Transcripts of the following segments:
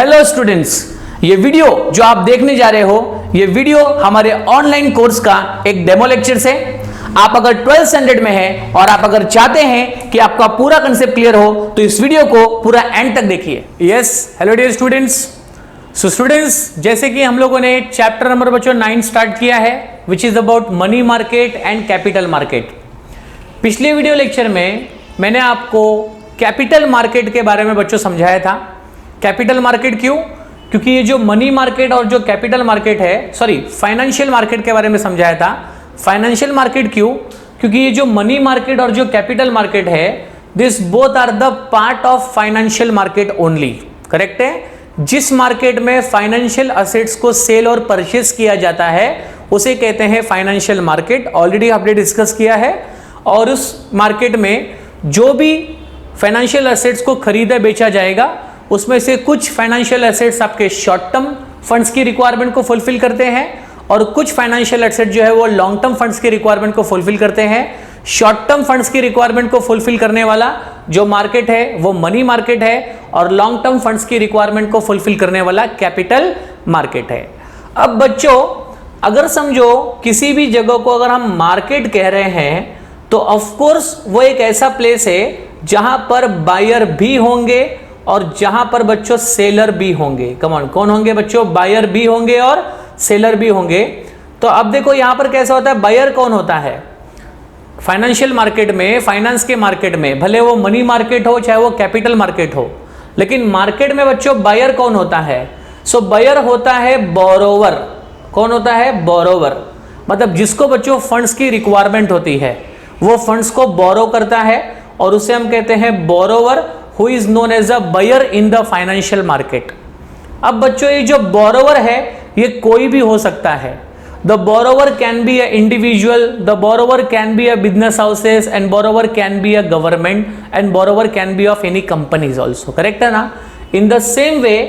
Hello students, ये video जो आप देखने जा रहे हो, ये वीडियो हमारे ऑनलाइन कोर्स का एक डेमो लेक्चर से। आप अगर 12th स्टैंडर्ड में हैं और आप अगर चाहते हैं कि आपका पूरा कंसेप्ट क्लियर हो तो इस वीडियो को पूरा एंड तक देखिए। Yes, hello dear students. So students, जैसे कि हम लोगों ने चैप्टर नंबर बच्चों 9 स्टार्ट किया है, which is about money market and capital market. पिछले वीडियो लेक्चर में मैंने आपको कैपिटल मार्केट के बारे में बच्चों समझाया था। कैपिटल मार्केट क्यों? क्योंकि ये जो मनी मार्केट और जो कैपिटल मार्केट है, सॉरी फाइनेंशियल मार्केट के बारे में समझाया था। फाइनेंशियल मार्केट क्यों? क्योंकि ये जो मनी मार्केट और जो कैपिटल मार्केट है, this both are the part of financial market only. Correct है? जिस मार्केट में फाइनेंशियल असेट्स को सेल और परचेस किया जाता है उसे कहते हैं फाइनेंशियल मार्केट। ऑलरेडी आपने डिस्कस किया है। और उस मार्केट में जो भी फाइनेंशियल असेट्स को खरीदा बेचा जाएगा उसमें से कुछ फाइनेंशियल एसेट्स आपके शॉर्ट टर्म फंड्स की रिक्वायरमेंट को फुलफिल करते हैं और कुछ फाइनेंशियल एसेट जो है वो लॉन्ग टर्म फंड्स की रिक्वायरमेंट को फुलफिल करते हैं। शॉर्ट टर्म फंड्स की रिक्वायरमेंट को फुलफिल करने वाला जो मार्केट है वो मनी मार्केट है और लॉन्ग टर्म फंड्स की रिक्वायरमेंट को फुलफिल करने वाला कैपिटल मार्केट है। अब बच्चों, अगर समझो किसी भी जगह को अगर हम मार्केट कह रहे हैं तो ऑफ कोर्स वो एक ऐसा प्लेस है जहां पर बायर भी होंगे और जहां पर बच्चों सेलर भी होंगे। कम ऑन, कौन होंगे बच्चों? बायर भी होंगे और सेलर भी होंगे। तो अब देखो यहां पर कैसा होता है, बायर कौन होता है फाइनेंशियल मार्केट में, फाइनेंस के मार्केट में, भले वो मनी मार्केट हो चाहे वो कैपिटल मार्केट हो, लेकिन मार्केट में बच्चों बायर कौन होता है? सो बायर होता है बोरोवर। कौन होता है? बोरोवर। मतलब जिसको बच्चों फंड्स की रिक्वायरमेंट होती है वो फंड्स को बोरो करता है और उसे हम कहते हैं borrower, who is known as a buyer in the financial market। अब बच्चों ये जो borrower है ये कोई भी हो सकता है। The borrower can be a individual, the borrower can be a business houses and borrower can be a government and borrower can be of any companies also। Correct है ना? In the same way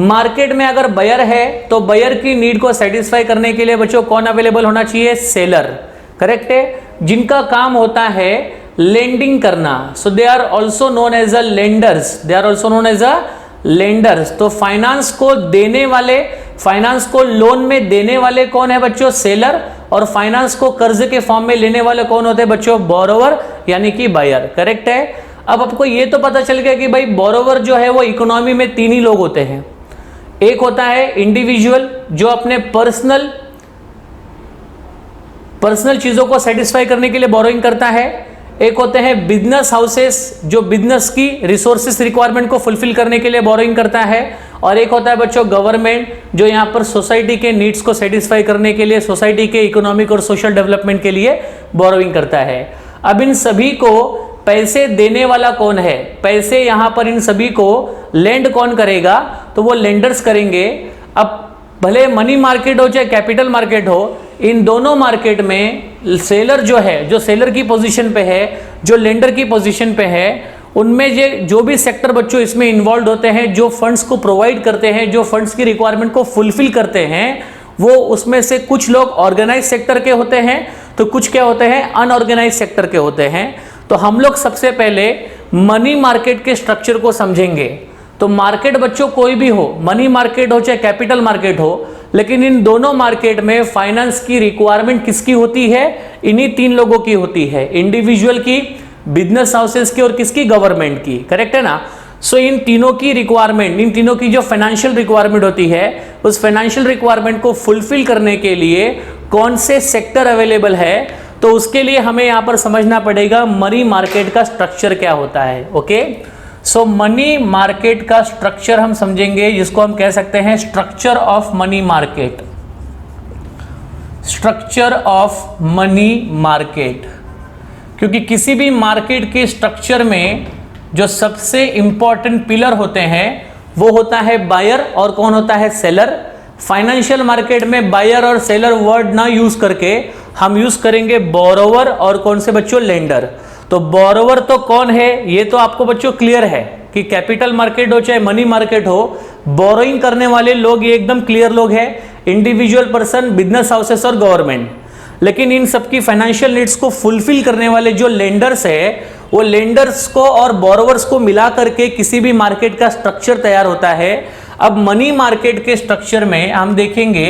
market में अगर buyer है तो buyer की need को satisfy करने के लिए बच्चों कौन अवेलेबल होना चाहिए? सेलर। करेक्ट है? जिनका काम होता है लेंडिंग करना। So they are also known as a lenders. They are also known as a lenders. तो फाइनेंस को देने वाले, फाइनेंस को लोन में देने वाले कौन है बच्चों? सेलर। और फाइनेंस को कर्ज के फॉर्म में लेने वाले कौन होते हैं बच्चों? बोरोवर, यानी कि बायर। करेक्ट है? अब आपको ये तो पता चल गया कि भाई बोरोवर जो है वो इकोनॉमी में तीन ही लोग होते हैं। एक होता है इंडिविजुअल जो अपने पर्सनल चीजों को सेटिस्फाई करने के लिए बोरोइंग करता है। एक होते हैं बिजनेस हाउसेस जो बिजनेस की रिसोर्सेस रिक्वायरमेंट को फुलफिल करने के लिए बोरोइंग करता है। और एक होता है बच्चों गवर्नमेंट जो यहाँ पर सोसाइटी के नीड्स को सेटिस्फाई करने के लिए, सोसाइटी के इकोनॉमिक और सोशल डेवलपमेंट के लिए बोरोइंग करता है। अब इन सभी को पैसे देने वाला कौन है? पैसे यहाँ पर इन सभी को लेंड कौन करेगा? तो वो लेंडर्स करेंगे। अब भले मनी मार्केट हो चाहे कैपिटल मार्केट हो, इन दोनों मार्केट में सेलर जो है, जो सेलर की पोजीशन पे है, जो लेंडर की पोजीशन पे है, उनमें जो भी सेक्टर बच्चों इसमें इन्वॉल्व होते हैं, जो फंड्स को प्रोवाइड करते हैं, जो फंड्स की रिक्वायरमेंट को फुलफिल करते हैं, वो उसमें से कुछ लोग ऑर्गेनाइज सेक्टर के होते हैं तो कुछ क्या होते हैं? अनऑर्गेनाइज सेक्टर के होते हैं। तो हम लोग सबसे पहले मनी मार्केट के स्ट्रक्चर को समझेंगे। तो मार्केट बच्चों कोई भी हो, मनी मार्केट हो चाहे कैपिटल मार्केट हो, लेकिन इन दोनों मार्केट में फाइनेंस की रिक्वायरमेंट किसकी होती है? इन्हीं तीन लोगों की होती है, इंडिविजुअल की, बिजनेस हाउसेस की और किसकी? गवर्नमेंट की। करेक्ट है ना? सो इन तीनों की रिक्वायरमेंट, इन तीनों की जो फाइनेंशियल रिक्वायरमेंट होती है उस फाइनेंशियल रिक्वायरमेंट को फुलफिल करने के लिए कौन से सेक्टर अवेलेबल है, तो उसके लिए हमें यहां पर समझना पड़ेगा मनी मार्केट का स्ट्रक्चर क्या होता है। ओके, सो मनी मार्केट का स्ट्रक्चर हम समझेंगे जिसको हम कह सकते हैं structure of money market. Structure of money market, क्योंकि किसी भी मार्केट के स्ट्रक्चर में जो सबसे इंपॉर्टेंट पिलर होते हैं वो होता है बायर और कौन होता है? सेलर। फाइनेंशियल मार्केट में बायर और सेलर वर्ड ना यूज करके हम यूज करेंगे बोरोवर और कौन से बच्चों? लेंडर। तो बोरोवर तो कौन है ये तो आपको बच्चों क्लियर है कि कैपिटल मार्केट हो चाहे मनी मार्केट हो, बोरोइंग करने वाले लोग ये एकदम क्लियर लोग हैं, इंडिविजुअल पर्सन, बिजनेस हाउसेस और गवर्नमेंट। लेकिन इन सबकी फाइनेंशियल नीड्स को फुलफिल करने वाले जो लेंडर्स है वो लेंडर्स को और बोरोवर्स को मिला करके किसी भी मार्केट का स्ट्रक्चर तैयार होता है। अब मनी मार्केट के स्ट्रक्चर में हम देखेंगे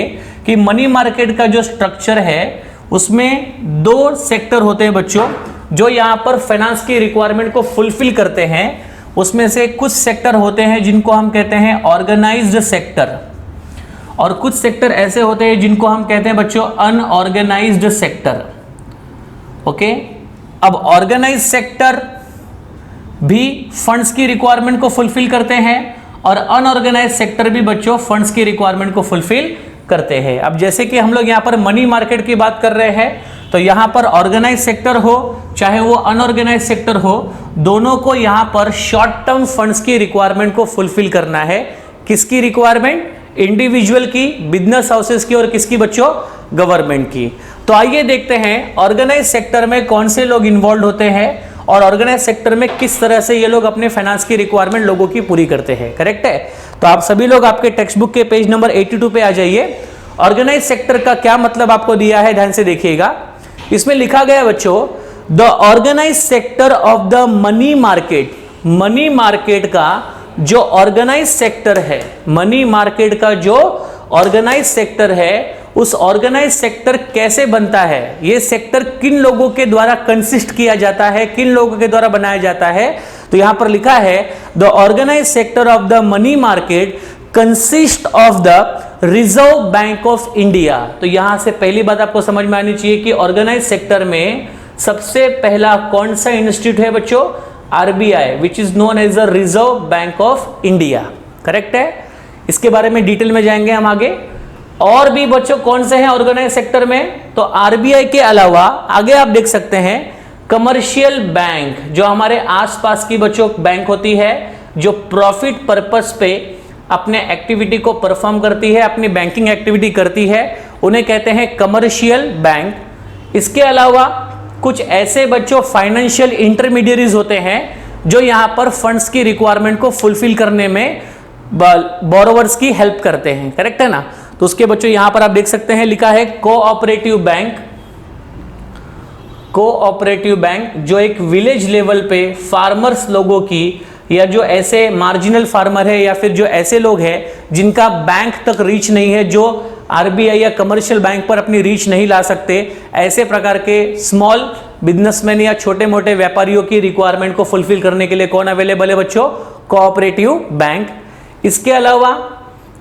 कि मनी मार्केट का जो स्ट्रक्चर है उसमें दो सेक्टर होते हैं बच्चों, जो यहां पर फाइनेंस की रिक्वायरमेंट को फुलफिल करते हैं। उसमें से कुछ सेक्टर होते हैं जिनको हम कहते हैं ऑर्गेनाइज्ड सेक्टर, और कुछ सेक्टर ऐसे होते हैं जिनको हम कहते हैं बच्चों अनऑर्गेनाइज्ड सेक्टर। ओके, अब ऑर्गेनाइज्ड सेक्टर भी फंड्स की रिक्वायरमेंट को फुलफिल करते हैं और अनऑर्गेनाइज्ड सेक्टर भी बच्चों फंड्स की रिक्वायरमेंट को फुलफिल करते हैं। अब जैसे कि हम लोग यहां पर मनी मार्केट की बात कर रहे हैं, तो यहां पर ऑर्गेनाइज सेक्टर हो चाहे वो अनऑर्गेनाइज सेक्टर हो, दोनों को यहां पर शॉर्ट टर्म फंड्स की रिक्वायरमेंट को फुलफिल करना है। किसकी रिक्वायरमेंट? इंडिविजुअल की, बिजनेस हाउसेस की, और किसकी बच्चों? गवर्नमेंट की। तो आइए देखते हैं ऑर्गेनाइज सेक्टर में कौन से लोग इन्वॉल्व होते हैं और ऑर्गेनाइज सेक्टर में किस तरह से ये लोग अपने फाइनेंस की रिक्वायरमेंट लोगों की पूरी करते हैं। करेक्ट है? तो आप सभी लोग आपके टेक्स्ट बुक के पेज नंबर 82 पे आ जाइए। ऑर्गेनाइज सेक्टर का क्या मतलब आपको दिया है, ध्यान से देखिएगा। इसमें लिखा गया है बच्चों, the organise sector of the money market. Money market का जो ऑर्गेनाइज सेक्टर है, मनी मार्केट का जो ऑर्गेनाइज सेक्टर है, उस ऑर्गेनाइज सेक्टर कैसे बनता है, ये सेक्टर किन लोगों के द्वारा कंसिस्ट किया जाता है, किन लोगों के द्वारा बनाया जाता है। तो यहां पर लिखा है the organise sector of the money market consist of the Reserve Bank of India. तो यहां से पहली बात आपको समझ में आनी चाहिए कि ऑर्गेनाइज सेक्टर में सबसे पहला कौन सा इंस्टीट्यूट है बच्चों? RBI, which is known as the Reserve Bank of India. Correct है? इसके बारे में डिटेल में जाएंगे हम आगे। और भी बच्चों कौन से हैं ऑर्गेनाइज सेक्टर में? तो आरबीआई के अलावा आगे आप देख सकते हैं कमर्शियल बैंक, जो हमारे आसपास की बच्चों बैंक होती है, जो प्रॉफिट पर्पस पे अपने एक्टिविटी को परफॉर्म करती है, अपनी बैंकिंग एक्टिविटी करती है, उन्हें कहते हैं कमर्शियल बैंक। इसके अलावा कुछ ऐसे बच्चों फाइनेंशियल इंटरमीडियरीज होते हैं जो यहां पर फंड्स की रिक्वायरमेंट को फुलफिल करने में बोरोवर्स की हेल्प करते हैं। करेक्ट है ना? तो उसके बच्चों यहां पर आप देख सकते हैं लिखा है कोऑपरेटिव बैंक। कोऑपरेटिव बैंक जो एक विलेज लेवल पे फार्मर्स लोगों की, या जो ऐसे मार्जिनल फार्मर है या फिर जो ऐसे लोग हैं जिनका बैंक तक रीच नहीं है, जो आरबीआई या कमर्शियल बैंक पर अपनी रीच नहीं ला सकते, ऐसे प्रकार के स्मॉल बिजनेसमैन या छोटे मोटे व्यापारियों की रिक्वायरमेंट को फुलफिल करने के लिए कौन अवेलेबल है बच्चों? Cooperative bank. इसके अलावा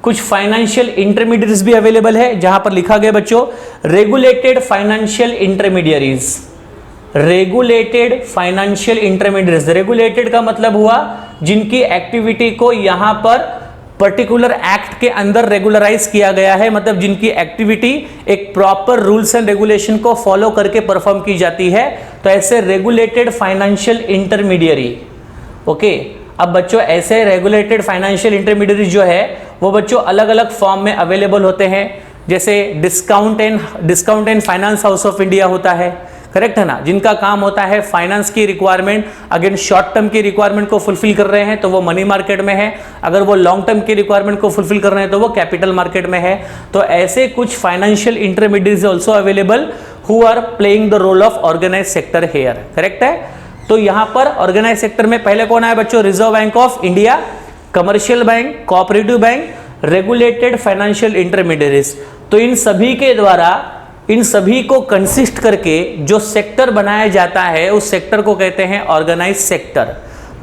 कुछ फाइनेंशियल इंटरमीडियरीज भी अवेलेबल है, जहां पर लिखा गया बच्चों regulated financial intermediaries. Regulated financial intermediaries, regulated का मतलब हुआ जिनकी एक्टिविटी को यहां पर पर्टिकुलर एक्ट के अंदर रेगुलराइज किया गया है, मतलब जिनकी एक्टिविटी एक प्रॉपर रूल्स एंड रेगुलेशन को फॉलो करके परफॉर्म की जाती है, तो ऐसे रेगुलेटेड फाइनेंशियल इंटरमीडियरी। ओके, अब बच्चों ऐसे रेगुलेटेड फाइनेंशियल इंटरमीडियरी जो है वो बच्चों अलग अलग फॉर्म में अवेलेबल होते हैं, जैसे discount and finance house of India होता है। करेक्ट है ना? जिनका काम होता है फाइनेंस की रिक्वायरमेंट, अगेन शॉर्ट टर्म की रिक्वायरमेंट को फुलफिल कर रहे हैं तो वो मनी मार्केट में है, अगर वो लॉन्ग टर्म की रिक्वायरमेंट को फुलफिल कर रहे हैं तो वो कैपिटल मार्केट में है। तो ऐसे कुछ financial intermediaries also available who are playing the role of organise sector here. Correct है? तो यहां पर ऑर्गेनाइज सेक्टर में पहले कौन आया बच्चों? Reserve Bank of India, commercial bank, cooperative bank, regulated financial intermediaries. तो इन सभी के द्वारा, इन सभी को कंसिस्ट करके जो सेक्टर बनाया जाता है उस सेक्टर को कहते हैं ऑर्गेनाइज सेक्टर।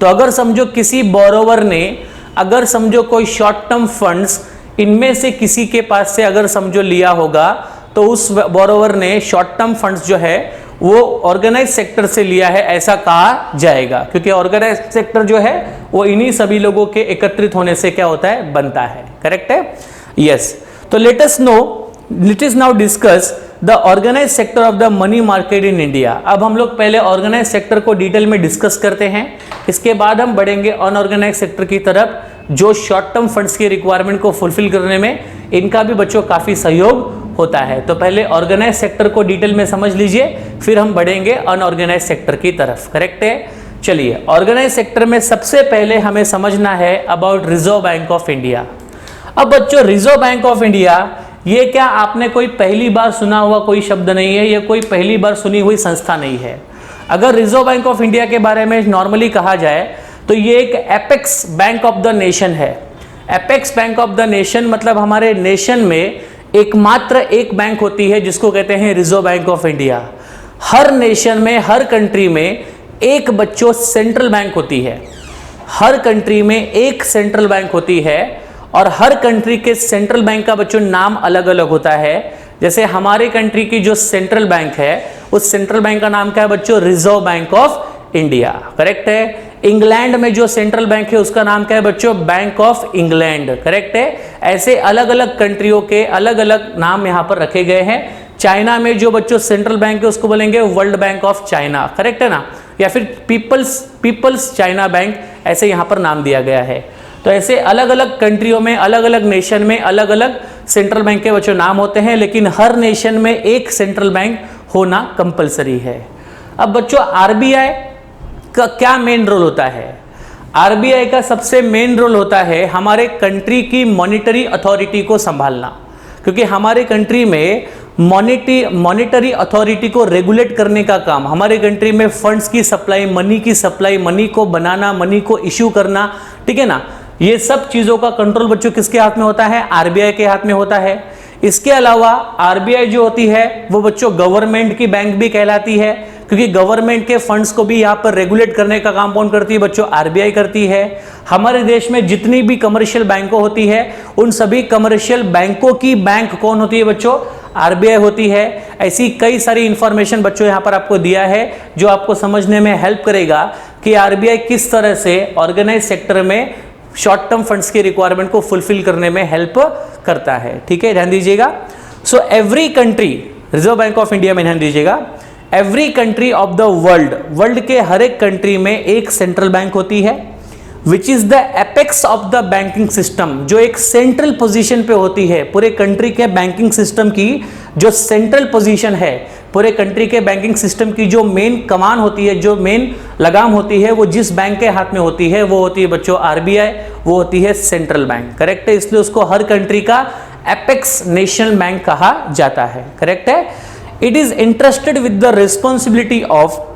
तो अगर समझो किसी बोरोवर ने, अगर समझो कोई शॉर्ट टर्म फंड्स इनमें से किसी के पास से अगर समझो लिया होगा, तो उस बोरोवर ने शॉर्ट टर्म फंड्स जो है वो ऑर्गेनाइज सेक्टर से लिया है ऐसा कहा जाएगा, क्योंकि ऑर्गेनाइज सेक्टर जो है वो इन्हीं सभी लोगों के एकत्रित होने से क्या होता है? बनता है। करेक्ट है? यस। तो let us now discuss the organise sector of the money market in India. अब हम लोग पहले ऑर्गेनाइज सेक्टर को डिटेल में डिस्कस करते हैं, इसके बाद हम बढ़ेंगे अनऑर्गेनाइज सेक्टर की तरफ, जो शॉर्ट टर्म फंड्स की रिक्वायरमेंट को फुलफिल करने में इनका भी बच्चों काफी सहयोग होता है। तो पहले ऑर्गेनाइज सेक्टर को डिटेल में समझ लीजिए, फिर हम बढ़ेंगे अनऑर्गेनाइज सेक्टर की तरफ। करेक्ट है? चलिए, ऑर्गेनाइज सेक्टर में सबसे पहले हमें समझना है about reserve Bank of India. अब बच्चों रिजर्व बैंक ऑफ इंडिया, ये क्या आपने कोई पहली बार सुना हुआ कोई शब्द नहीं है, ये कोई पहली बार सुनी हुई संस्था नहीं है। अगर रिजर्व बैंक ऑफ इंडिया के बारे में नॉर्मली कहा जाए तो ये एक apex bank of the nation है। Apex bank of the nation मतलब हमारे नेशन में एकमात्र एक बैंक होती है जिसको कहते हैं reserve Bank of India. Her nation में, हर कंट्री में एक बच्चों सेंट्रल बैंक होती है। हर कंट्री में एक सेंट्रल बैंक होती है और हर कंट्री के सेंट्रल बैंक का बच्चों नाम अलग अलग होता है। जैसे हमारे कंट्री की जो सेंट्रल बैंक है उस सेंट्रल बैंक का नाम क्या है बच्चों? Reserve Bank of India, correct है। इंग्लैंड में जो सेंट्रल बैंक है उसका नाम क्या है बच्चों? बैंक ऑफ इंग्लैंड, करेक्ट है। ऐसे अलग अलग कंट्रियों के अलग अलग नाम यहां पर रखे गए हैं। चाइना में जो बच्चों सेंट्रल बैंक है उसको बोलेंगे world bank of China, correct है ना, या फिर पीपल्स चाइना बैंक, ऐसे यहां पर नाम दिया गया है। तो ऐसे अलग अलग कंट्रियों में, अलग अलग नेशन में अलग अलग सेंट्रल बैंक के बच्चों नाम होते हैं, लेकिन हर नेशन में एक सेंट्रल बैंक होना कंपलसरी है। अब बच्चों आरबीआई का क्या मेन रोल होता है? आरबीआई का सबसे मेन रोल होता है हमारे कंट्री की मॉनिटरी अथॉरिटी को संभालना, क्योंकि हमारे कंट्री में मॉनिटरी अथॉरिटी को रेगुलेट करने का काम, हमारे कंट्री में फंड्स की सप्लाई, मनी को बनाना, मनी को इश्यू करना, ठीक है ना, ये सब चीजों का कंट्रोल बच्चों किसके हाथ में होता है? आरबीआई के हाथ में होता है। इसके अलावा आरबीआई जो होती है वो बच्चों गवर्नमेंट की बैंक भी कहलाती है, क्योंकि गवर्नमेंट के फंड्स को भी यहाँ पर रेगुलेट करने का काम कौन करती है बच्चों? आरबीआई करती है। हमारे देश में जितनी भी कमर्शियल बैंकों होती है उन सभी कमर्शियल बैंकों की बैंक कौन होती है बच्चों? आरबीआई होती है। ऐसी कई सारी इंफॉर्मेशन बच्चों यहाँ पर आपको दिया है जो आपको समझने में हेल्प करेगा कि आरबीआई किस तरह से ऑर्गेनाइज सेक्टर में शॉर्ट टर्म फंड्स की रिक्वायरमेंट को फुलफिल करने में हेल्प करता है, ठीक है, ध्यान दीजिएगा। So every country, reserve Bank of India में ध्यान दीजिएगा, every country of the world के हर एक कंट्री में एक सेंट्रल बैंक होती है which is the apex of the banking system, जो एक सेंट्रल पोजीशन पे होती है। पूरे कंट्री के बैंकिंग सिस्टम की जो सेंट्रल पोजीशन है, पूरे कंट्री के बैंकिंग सिस्टम की जो मेन कमान होती है, जो मेन लगाम होती है, वो जिस बैंक के हाथ में होती है वो होती है बच्चों आरबीआई, वो होती है सेंट्रल बैंक, करेक्ट है। इसलिए उसको हर कंट्री का एपेक्स नेशनल बैंक कहा जाता है, करेक्ट है। It is interested with the responsibility of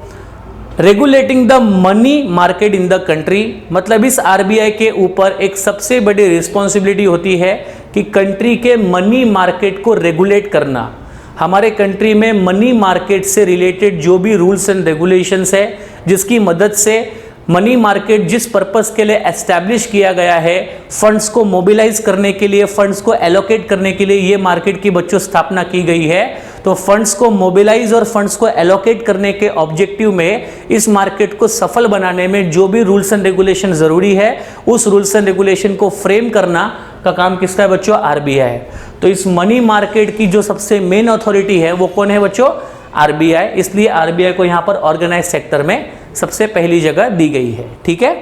regulating the money market in the country, मतलब इस आरबीआई के ऊपर एक सबसे बड़ी रिस्पॉन्सिबिलिटी होती है कि कंट्री के मनी मार्केट को रेगुलेट करना। हमारे कंट्री में मनी मार्केट से रिलेटेड जो भी रूल्स एंड रेगुलेशंस है, जिसकी मदद से मनी मार्केट जिस पर्पस के लिए एस्टैब्लिश किया गया है, फंड्स को मोबिलाइज करने के लिए, फंड्स को एलोकेट करने के लिए ये मार्केट की बच्चों स्थापना की गई है। तो फंड्स को मोबिलाइज और फंड्स को एलोकेट करने के ऑब्जेक्टिव में इस मार्केट को सफल बनाने में जो भी रूल्स एंड रेगुलेशन जरूरी है, उस रूल्स एंड रेगुलेशन को फ्रेम करना का काम किसका है बच्चों? आरबीआई है। तो इस मनी मार्केट की जो सबसे मेन अथॉरिटी है वो कौन है बच्चों? आरबीआई। इसलिए आरबीआई को यहाँ पर ऑर्गेनाइज सेक्टर में सबसे पहली जगह दी गई है, ठीक है,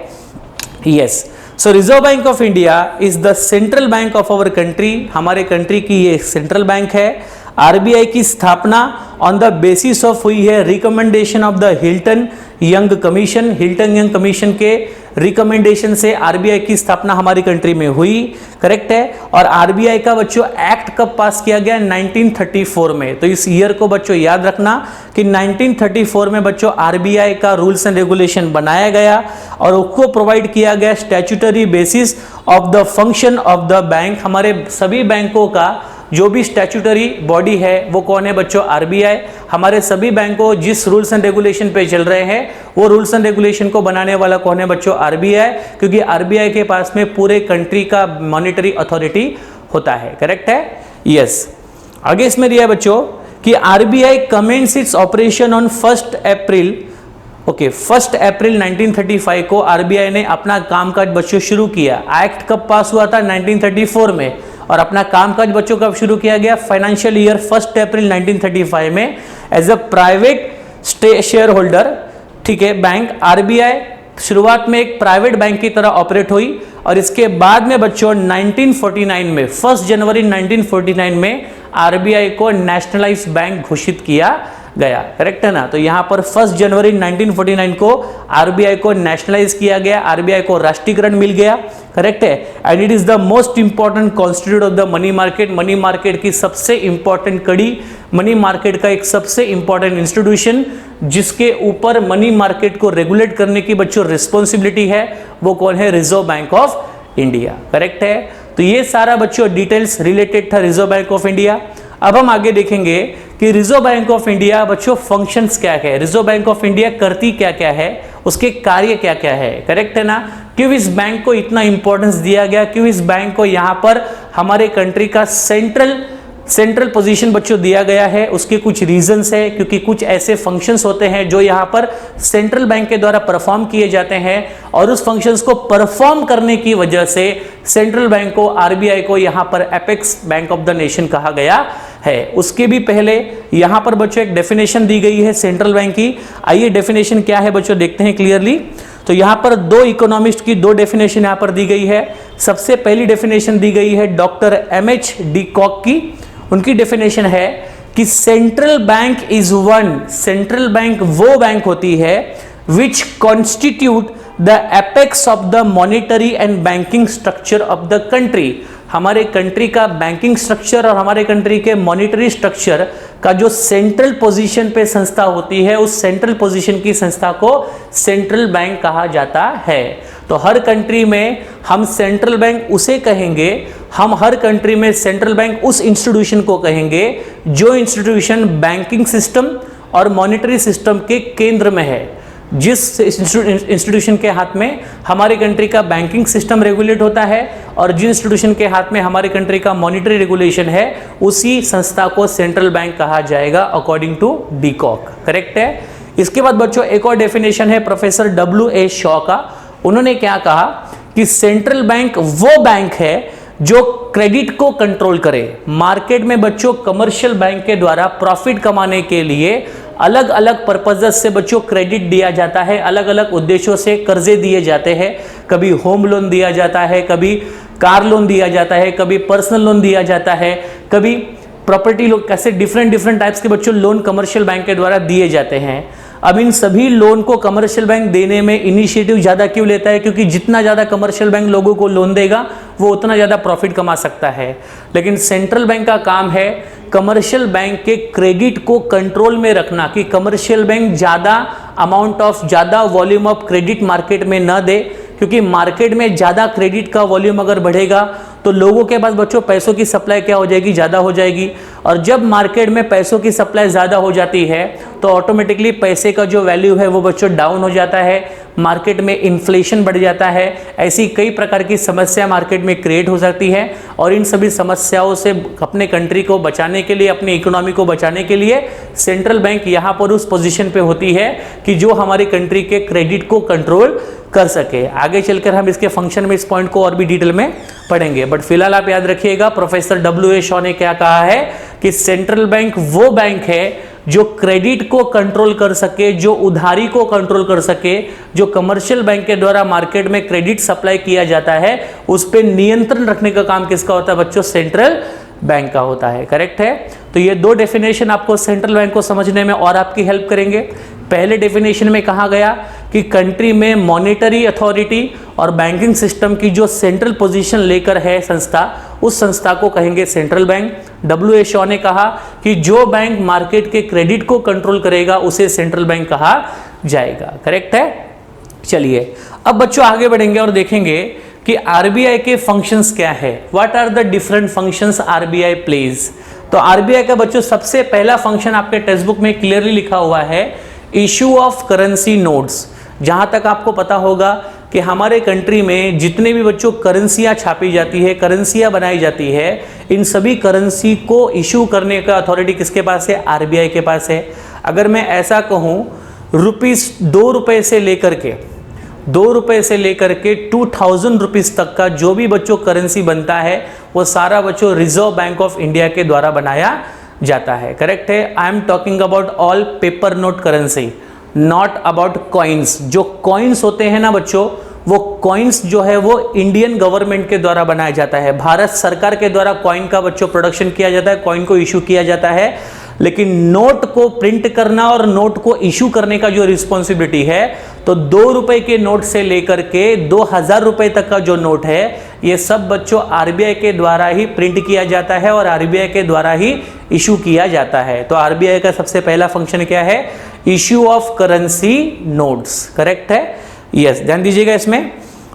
yes. So Reserve Bank of India is the central bank of our country, हमारे कंट्री की ये सेंट्रल बैंक है। आरबीआई की स्थापना ऑन द बेसिस ऑफ हुई है recommendation of the Hilton young commission, Hilton young commission के रिकमेंडेशन से आरबीआई की स्थापना हमारी कंट्री में हुई, करेक्ट है। और आरबीआई का बच्चों एक्ट कब पास किया गया? 1934 में। तो इस ईयर को बच्चों याद रखना कि 1934 में बच्चों आरबीआई का रूल्स एंड रेगुलेशन बनाया गया और उसको प्रोवाइड किया गया statutory basis of the function of the bank. हमारे सभी बैंकों का जो भी स्टैट्यूटरी बॉडी है वो कौन है बच्चों? आरबीआई। हमारे सभी बैंकों जिस रूल्स एंड रेगुलेशन पे चल रहे हैं वो रूल्स एंड रेगुलेशन को बनाने वाला कौन है बच्चों? आरबीआई, क्योंकि आरबीआई के पास में पूरे कंट्री का मॉनिटरी अथॉरिटी होता है, करेक्ट है, यस। आगे इसमें दिया है बच्चों कि RBI commence its operation on 1 April 1935 को आरबीआई ने अपना कामकाज बच्चों शुरू किया। एक्ट कब पास हुआ था? 1934 में। और अपना कामकाज बच्चों कब शुरू किया गया? फाइनेंशियल ईयर 1 अप्रैल 1935 में as a private shareholder, ठीक है, बैंक। आरबीआई शुरुआत में एक प्राइवेट बैंक की तरह ऑपरेट हुई और इसके बाद में बच्चों 1949 में 1 जनवरी 1949 में आरबीआई को नेशनलाइज्ड बैंक घोषित किया गया, करेक्ट है ना। तो यहां पर 1 जनवरी 1949 को आरबीआई को नेशनलाइज किया गया, आरबीआई को राष्ट्रीयकरण मिल गया, करेक्ट है। And it is the most important constitute of the money market, money market की सबसे इंपॉर्टेंट कड़ी, मनी मार्केट का एक सबसे इंपॉर्टेंट इंस्टीट्यूशन जिसके ऊपर मनी मार्केट को रेगुलेट करने की बच्चों रिस्पॉन्सिबिलिटी है, वो कौन है? Reserve Bank of India. Correct है। तो ये सारा बच्चों डिटेल्स रिलेटेड था रिजर्व बैंक ऑफ इंडिया। अब हम आगे देखेंगे कि रिजर्व बैंक ऑफ इंडिया बच्चों फंक्शंस क्या क्या है, रिजर्व बैंक ऑफ इंडिया करती क्या क्या है, उसके कार्य क्या क्या है। करेक्ट है ना। क्यों इस बैंक को इतना इंपॉर्टेंस दिया गया, क्यों इस बैंक को यहां पर हमारे कंट्री का सेंट्रल पोजीशन बच्चों दिया गया है, उसके कुछ रीजंस है। क्योंकि कुछ ऐसे फंक्शंस होते हैं जो यहाँ पर सेंट्रल बैंक के द्वारा परफॉर्म किए जाते हैं और उस फंक्शंस को परफॉर्म करने की वजह से सेंट्रल बैंक को, आरबीआई को यहाँ पर apex bank of the nation कहा गया है। उसके भी पहले यहाँ पर बच्चों एक डेफिनेशन दी गई है सेंट्रल बैंक की। आइए डेफिनेशन क्या है बच्चों देखते हैं क्लियरली। तो यहाँ पर दो इकोनॉमिस्ट की दो डेफिनेशन यहाँ पर दी गई है। सबसे पहली डेफिनेशन दी गई है डॉक्टर एमएच डी कॉक की। उनकी डेफिनेशन है कि central bank is one, central bank वो बैंक होती है which constitute the apex of the monetary and banking structure of the country. हमारे कंट्री का बैंकिंग स्ट्रक्चर और हमारे कंट्री के मॉनेटरी स्ट्रक्चर का जो सेंट्रल पोजीशन पे संस्था होती है, उस सेंट्रल पोजीशन की संस्था को सेंट्रल बैंक कहा जाता है। तो हर कंट्री में हम सेंट्रल बैंक उसे कहेंगे, हम हर कंट्री में सेंट्रल बैंक उस इंस्टीट्यूशन को कहेंगे जो इंस्टीट्यूशन बैंकिंग सिस्टम और मॉनेटरी सिस्टम के केंद्र में है। जिस इंस्टीट्यूशन के हाथ में हमारे कंट्री का बैंकिंग सिस्टम रेगुलेट होता है और जिस इंस्टीट्यूशन के हाथ में हमारे कंट्री का मॉनेटरी रेगुलेशन है, उसी संस्था को सेंट्रल बैंक कहा जाएगा अकॉर्डिंग टू डी कॉक। करेक्ट है। इसके बाद बच्चों एक और डेफिनेशन है प्रोफेसर W.A. शॉ का। उन्होंने क्या कहा कि सेंट्रल बैंक वो बैंक है जो क्रेडिट को कंट्रोल करे। मार्केट में बच्चों कमर्शियल बैंक के द्वारा प्रॉफिट कमाने के लिए अलग अलग पर्पजेस से बच्चों क्रेडिट दिया जाता है, अलग अलग उद्देश्यों से कर्जे दिए जाते हैं। कभी होम लोन दिया जाता है, कभी कार लोन दिया जाता है, कभी पर्सनल लोन दिया जाता है, कभी प्रॉपर्टी लोन, कैसे डिफरेंट टाइप्स के बच्चों लोन कमर्शियल बैंक के द्वारा दिए जाते हैं। अब इन सभी लोन को कमर्शियल बैंक देने में इनिशिएटिव ज्यादा क्यों लेता है? क्योंकि जितना ज्यादा कमर्शियल बैंक लोगों को लोन देगा वो उतना ज्यादा प्रॉफिट कमा सकता है। लेकिन सेंट्रल बैंक का काम है कमर्शियल बैंक के क्रेडिट को कंट्रोल में रखना, कि कमर्शियल बैंक ज्यादा वॉल्यूम ऑफ क्रेडिट मार्केट में न दे। क्योंकि मार्केट में ज्यादा क्रेडिट का वॉल्यूम अगर बढ़ेगा तो लोगों के पास बच्चों पैसों की सप्लाई क्या हो जाएगी? ज्यादा हो जाएगी। और जब मार्केट में पैसों की सप्लाई ज्यादा हो जाती है तो ऑटोमेटिकली पैसे का जो वैल्यू है वो बच्चों डाउन हो जाता है, मार्केट में इन्फ्लेशन बढ़ जाता है। ऐसी कई प्रकार की समस्या मार्केट में क्रिएट हो सकती है और इन सभी समस्याओं से अपने कंट्री को बचाने के लिए, अपनी इकोनॉमी को बचाने के लिए सेंट्रल बैंक यहाँ पर उस पोजीशन पे होती है कि जो हमारी कंट्री के क्रेडिट को कंट्रोल कर सके। आगे चलकर हम इसके फंक्शन में इस पॉइंट को और भी डिटेल में पढ़ेंगे, बट फिलहाल आप याद रखिएगा प्रोफेसर W.A. शॉ ने क्या कहा है कि सेंट्रल बैंक वो बैंक है जो क्रेडिट को कंट्रोल कर सके, जो उधारी को कंट्रोल कर सके, जो कमर्शियल बैंक के द्वारा मार्केट में क्रेडिट सप्लाई किया जाता है उस पर नियंत्रण रखने का काम किसका होता है बच्चों? सेंट्रल बैंक का होता है। करेक्ट है। तो ये दो डेफिनेशन आपको सेंट्रल बैंक को समझने में और आपकी हेल्प करेंगे। पहले डेफिनेशन में कहा गया कि कंट्री में मॉनेटरी अथॉरिटी और बैंकिंग सिस्टम की जो सेंट्रल पोजीशन लेकर है संस्था, उस संस्था को कहेंगे सेंट्रल बैंक। W.A. शॉ ने कहा कि जो बैंक मार्केट के क्रेडिट को कंट्रोल करेगा उसे सेंट्रल बैंक कहा जाएगा। करेक्ट है। चलिए अब बच्चों आगे बढ़ेंगे और देखेंगे कि आरबीआई के फंक्शंस क्या है। What are the different functions RBI plays. तो आरबीआई का बच्चों सबसे पहला फंक्शन आपके टेक्स्ट बुक में क्लियरली लिखा हुआ है इशू ऑफ करेंसी नोट्स। जहां तक आपको पता होगा कि हमारे कंट्री में जितने भी बच्चों करेंसियां छापी जाती है, करेंसियां बनाई जाती है, इन सभी करेंसी को इशू करने का अथॉरिटी किसके पास है? आरबीआई के पास है। अगर मैं ऐसा कहूं ₹2 से लेकर के 2000 रुपीज तक का जो भी बच्चों करेंसी बनता है वो सारा बच्चों रिजर्व बैंक ऑफ इंडिया के द्वारा बनाया जाता है। करेक्ट है। I am talking about all paper note currency, not about coins. जो कॉइन्स होते हैं ना बच्चों, वो कॉइन्स जो है वो इंडियन गवर्नमेंट के द्वारा बनाया जाता है। भारत सरकार के द्वारा कॉइन का बच्चों प्रोडक्शन किया जाता है, कॉइन को इशू किया जाता है। लेकिन नोट को प्रिंट करना और नोट को इशू करने का जो रिस्पॉन्सिबिलिटी है, तो ₹2 के नोट से लेकर के 2000 रुपए तक का जो नोट है, ये सब बच्चों आरबीआई के द्वारा ही प्रिंट किया जाता है और आरबीआई के द्वारा ही इशू किया जाता है। तो आरबीआई का सबसे पहला फंक्शन क्या है? Issue of currency notes. Correct है। यस, ध्यान दीजिएगा इसमें।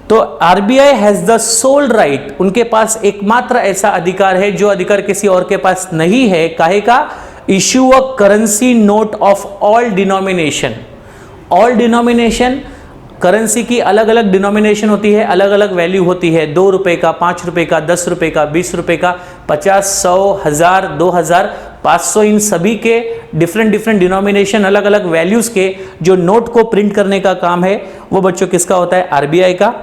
तो RBI has the sole right, उनके पास एकमात्र ऐसा अधिकार है जो अधिकार किसी और के पास नहीं है, काहे का, issue a currency note of all denomination. All denomination, currency की अलग अलग डिनोमिनेशन होती है, अलग अलग वैल्यू होती है, 2 रुपए का, 5 रुपए का, 10 रुपए का, 20 रुपए का, 50, 100, 1000, 2000, 500, इन सभी के डिफरेंट डिनोमिनेशन, अलग अलग वैल्यूज के जो नोट को प्रिंट करने का काम है वो बच्चों किसका होता है, आरबीआई का।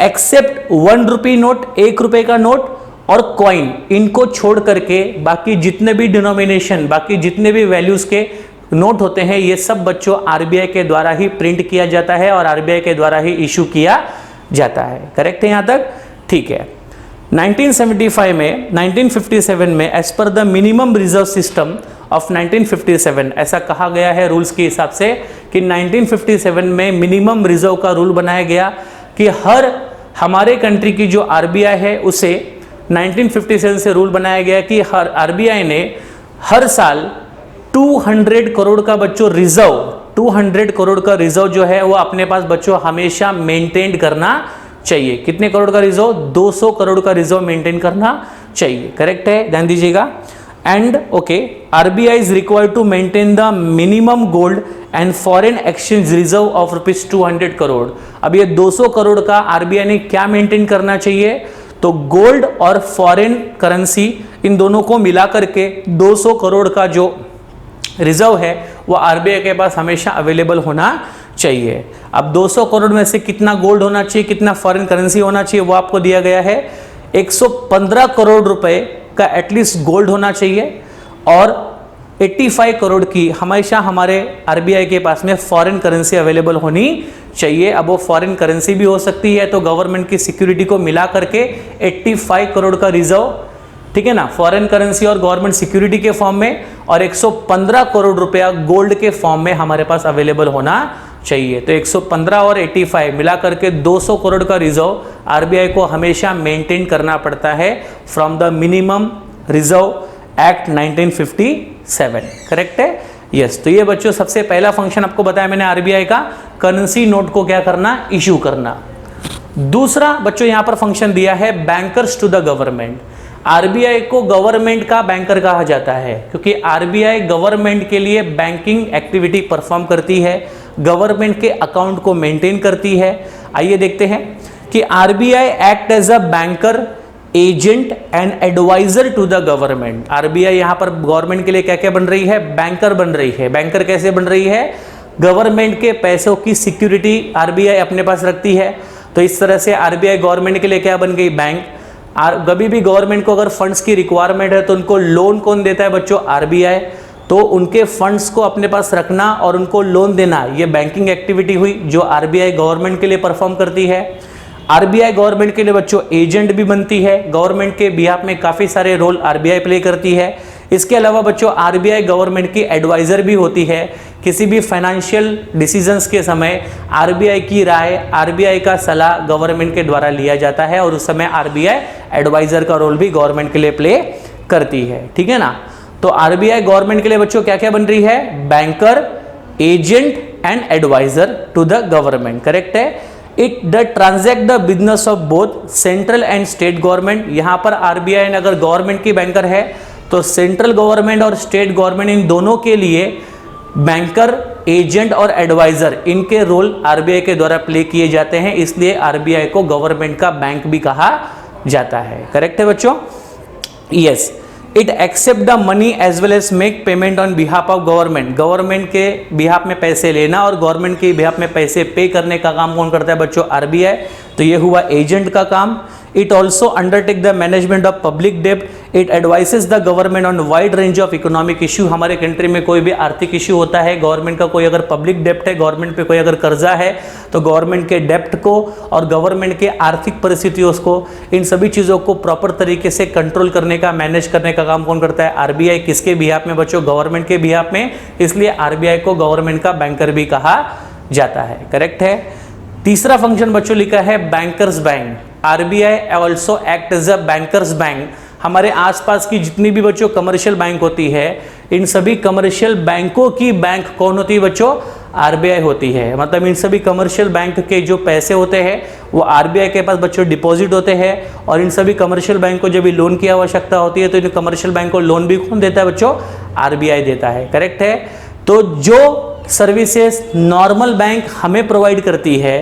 एक्सेप्ट 1 रुपये नोट, 1 रुपए का नोट और कॉइन, इनको छोड़ करके बाकी जितने भी डिनोमिनेशन, बाकी जितने भी वैल्यूज के नोट होते हैं, ये सब बच्चों आरबीआई के द्वारा ही प्रिंट किया जाता है और आरबीआई के द्वारा ही इशू किया जाता है। करेक्ट है यहां तक? ठीक है। 1957 में as per the minimum reserve system of 1957 ऐसा कहा गया है रूल्स के हिसाब से कि 1957 में मिनिमम रिजर्व का रूल बनाया गया कि हर हमारे कंट्री की जो आरबीआई है उसे 1957 से रूल बनाया गया कि हर आरबीआई ने हर साल 200 करोड़ का बच्चों रिजर्व, 200 करोड़ का रिजर्व जो है वो अपने पास बच्चों हमेशा मेंटेन करना चाहिए। कितने करोड़ का रिजर्व? 200 करोड़ का रिजर्व मेंटेन करना चाहिए। करेक्ट है, ध्यान दीजिएगा। And okay, RBI is required to maintain the minimum gold and foreign exchange reserve of ₹200 crore. अब ये 200 करोड़ का आरबीआई ने क्या मेंटेन करना चाहिए? तो गोल्ड और फॉरेन करेंसी इन दोनों को मिलाकर के 200 करोड़ का जो रिजर्व है वो आरबीआई के पास हमेशा अवेलेबल होना चाहिए। अब 200 करोड़ में से कितना गोल्ड होना चाहिए, कितना फॉरेन करेंसी होना चाहिए, वो आपको दिया गया है। 115 करोड़ रुपए का एटलीस्ट गोल्ड होना चाहिए और 85 करोड़ की हमेशा हमारे आरबीआई के पास में फॉरेन करेंसी अवेलेबल होनी चाहिए। अब वो फॉरेन करेंसी भी हो सकती है, तो गवर्नमेंट की सिक्योरिटी को मिला करके 85 करोड़ का रिजर्व, ठीक है ना, फॉरेन करेंसी और गवर्नमेंट सिक्योरिटी के फॉर्म में, और 115 करोड़ रुपया गोल्ड के फॉर्म में हमारे पास अवेलेबल होना चाहिए। तो 115 और 85 मिला करके 200 करोड़ का रिजर्व आरबीआई को हमेशा मेंटेन करना पड़ता है from the minimum reserve act 1957। Correct है? यस। तो ये बच्चों सबसे पहला फंक्शन आपको बताया मैंने आरबीआई का, करेंसी नोट को क्या करना, इशू करना। दूसरा बच्चों यहां पर फंक्शन दिया है bankers to the government. RBI को गवर्नमेंट का बैंकर कहा जाता है क्योंकि आरबीआई गवर्नमेंट के लिए बैंकिंग एक्टिविटी परफॉर्म करती है, गवर्नमेंट के अकाउंट को मेंटेन करती है। आइए देखते हैं कि RBI act as a banker, agent and adviser to the government. RBI यहां पर गवर्नमेंट के लिए क्या क्या बन रही है, बैंकर बन रही है। बैंकर कैसे बन रही है? गवर्नमेंट के पैसों की सिक्योरिटी आरबीआई अपने पास रखती है, तो इस तरह से आरबीआई गवर्नमेंट के लिए क्या बन गई, बैंक। कभी भी गवर्नमेंट को अगर फंड्स की रिक्वायरमेंट है तो उनको लोन कौन देता है बच्चों, आरबीआई। तो उनके फंड्स को अपने पास रखना और उनको लोन देना, ये बैंकिंग एक्टिविटी हुई जो आरबीआई गवर्नमेंट के लिए परफॉर्म करती है। आरबीआई गवर्नमेंट के लिए बच्चों एजेंट भी बनती है, गवर्नमेंट के बिहाफ में काफ़ी सारे रोल आरबीआई प्ले करती है। इसके अलावा बच्चों आरबीआई गवर्नमेंट की एडवाइज़र भी होती है। किसी भी फाइनेंशियल डिसीजंस के समय आरबीआई की राय, आरबीआई का सलाह गवर्नमेंट के द्वारा लिया जाता है और उस समय आरबीआई एडवाइज़र का रोल भी गवर्नमेंट के लिए प्ले करती है। ठीक है ना? तो आरबीआई गवर्नमेंट के लिए बच्चों क्या क्या बन रही है, banker, agent and adviser to the government. Correct है? It the transact the business of both central and state government. यहां पर आरबीआई अगर गवर्नमेंट की बैंकर है तो सेंट्रल गवर्नमेंट और स्टेट गवर्नमेंट इन दोनों के लिए बैंकर, एजेंट और एडवाइजर, इनके रोल आरबीआई के द्वारा प्ले किए जाते हैं, इसलिए आरबीआई को गवर्नमेंट का बैंक भी कहा जाता है। करेक्ट है बच्चों? Yes. It accept the money as well as make payment on behalf of government. Government के बिहाफ में पैसे लेना और गवर्नमेंट के बिहाफ में पैसे पे करने का काम कौन करता है बच्चों, आरबीआई। तो ये हुआ एजेंट का काम। It also undertake the management of public डेब्ट। It advises the government on wide range of economic issue. हमारे कंट्री में कोई भी आर्थिक इशू होता है, गवर्नमेंट का कोई अगर पब्लिक डेब्ट है, गवर्नमेंट पे कोई अगर कर्जा है, तो गवर्नमेंट के डेब्ट को और गवर्नमेंट के आर्थिक परिस्थितियों को, इन सभी चीज़ों को प्रॉपर तरीके से कंट्रोल करने का, मैनेज करने का काम कौन करता है, आरबीआई। किसके बिहाफ में बच्चों, गवर्नमेंट के बिहाफ में, इसलिए आरबीआई को गवर्नमेंट का बैंकर भी कहा जाता है। करेक्ट है? तीसरा फंक्शन बच्चों लिखा है bankers bank. RBI also act as a bankers bank. हमारे आसपास की जितनी भी बच्चों कमर्शियल बैंक होती है, इन सभी कमर्शियल बैंकों की बैंक कौन होती है बच्चों, आरबीआई होती है। मतलब इन सभी कमर्शियल बैंक के जो पैसे होते हैं वो आरबीआई के पास बच्चों डिपॉजिट होते हैं, और इन सभी कमर्शियल बैंक को जब भी लोन की आवश्यकता होती है तो इन कमर्शियल बैंक को लोन भी कौन देता है बच्चों? आरबीआई देता है। करेक्ट है। तो जो सर्विसेज नॉर्मल बैंक हमें प्रोवाइड करती है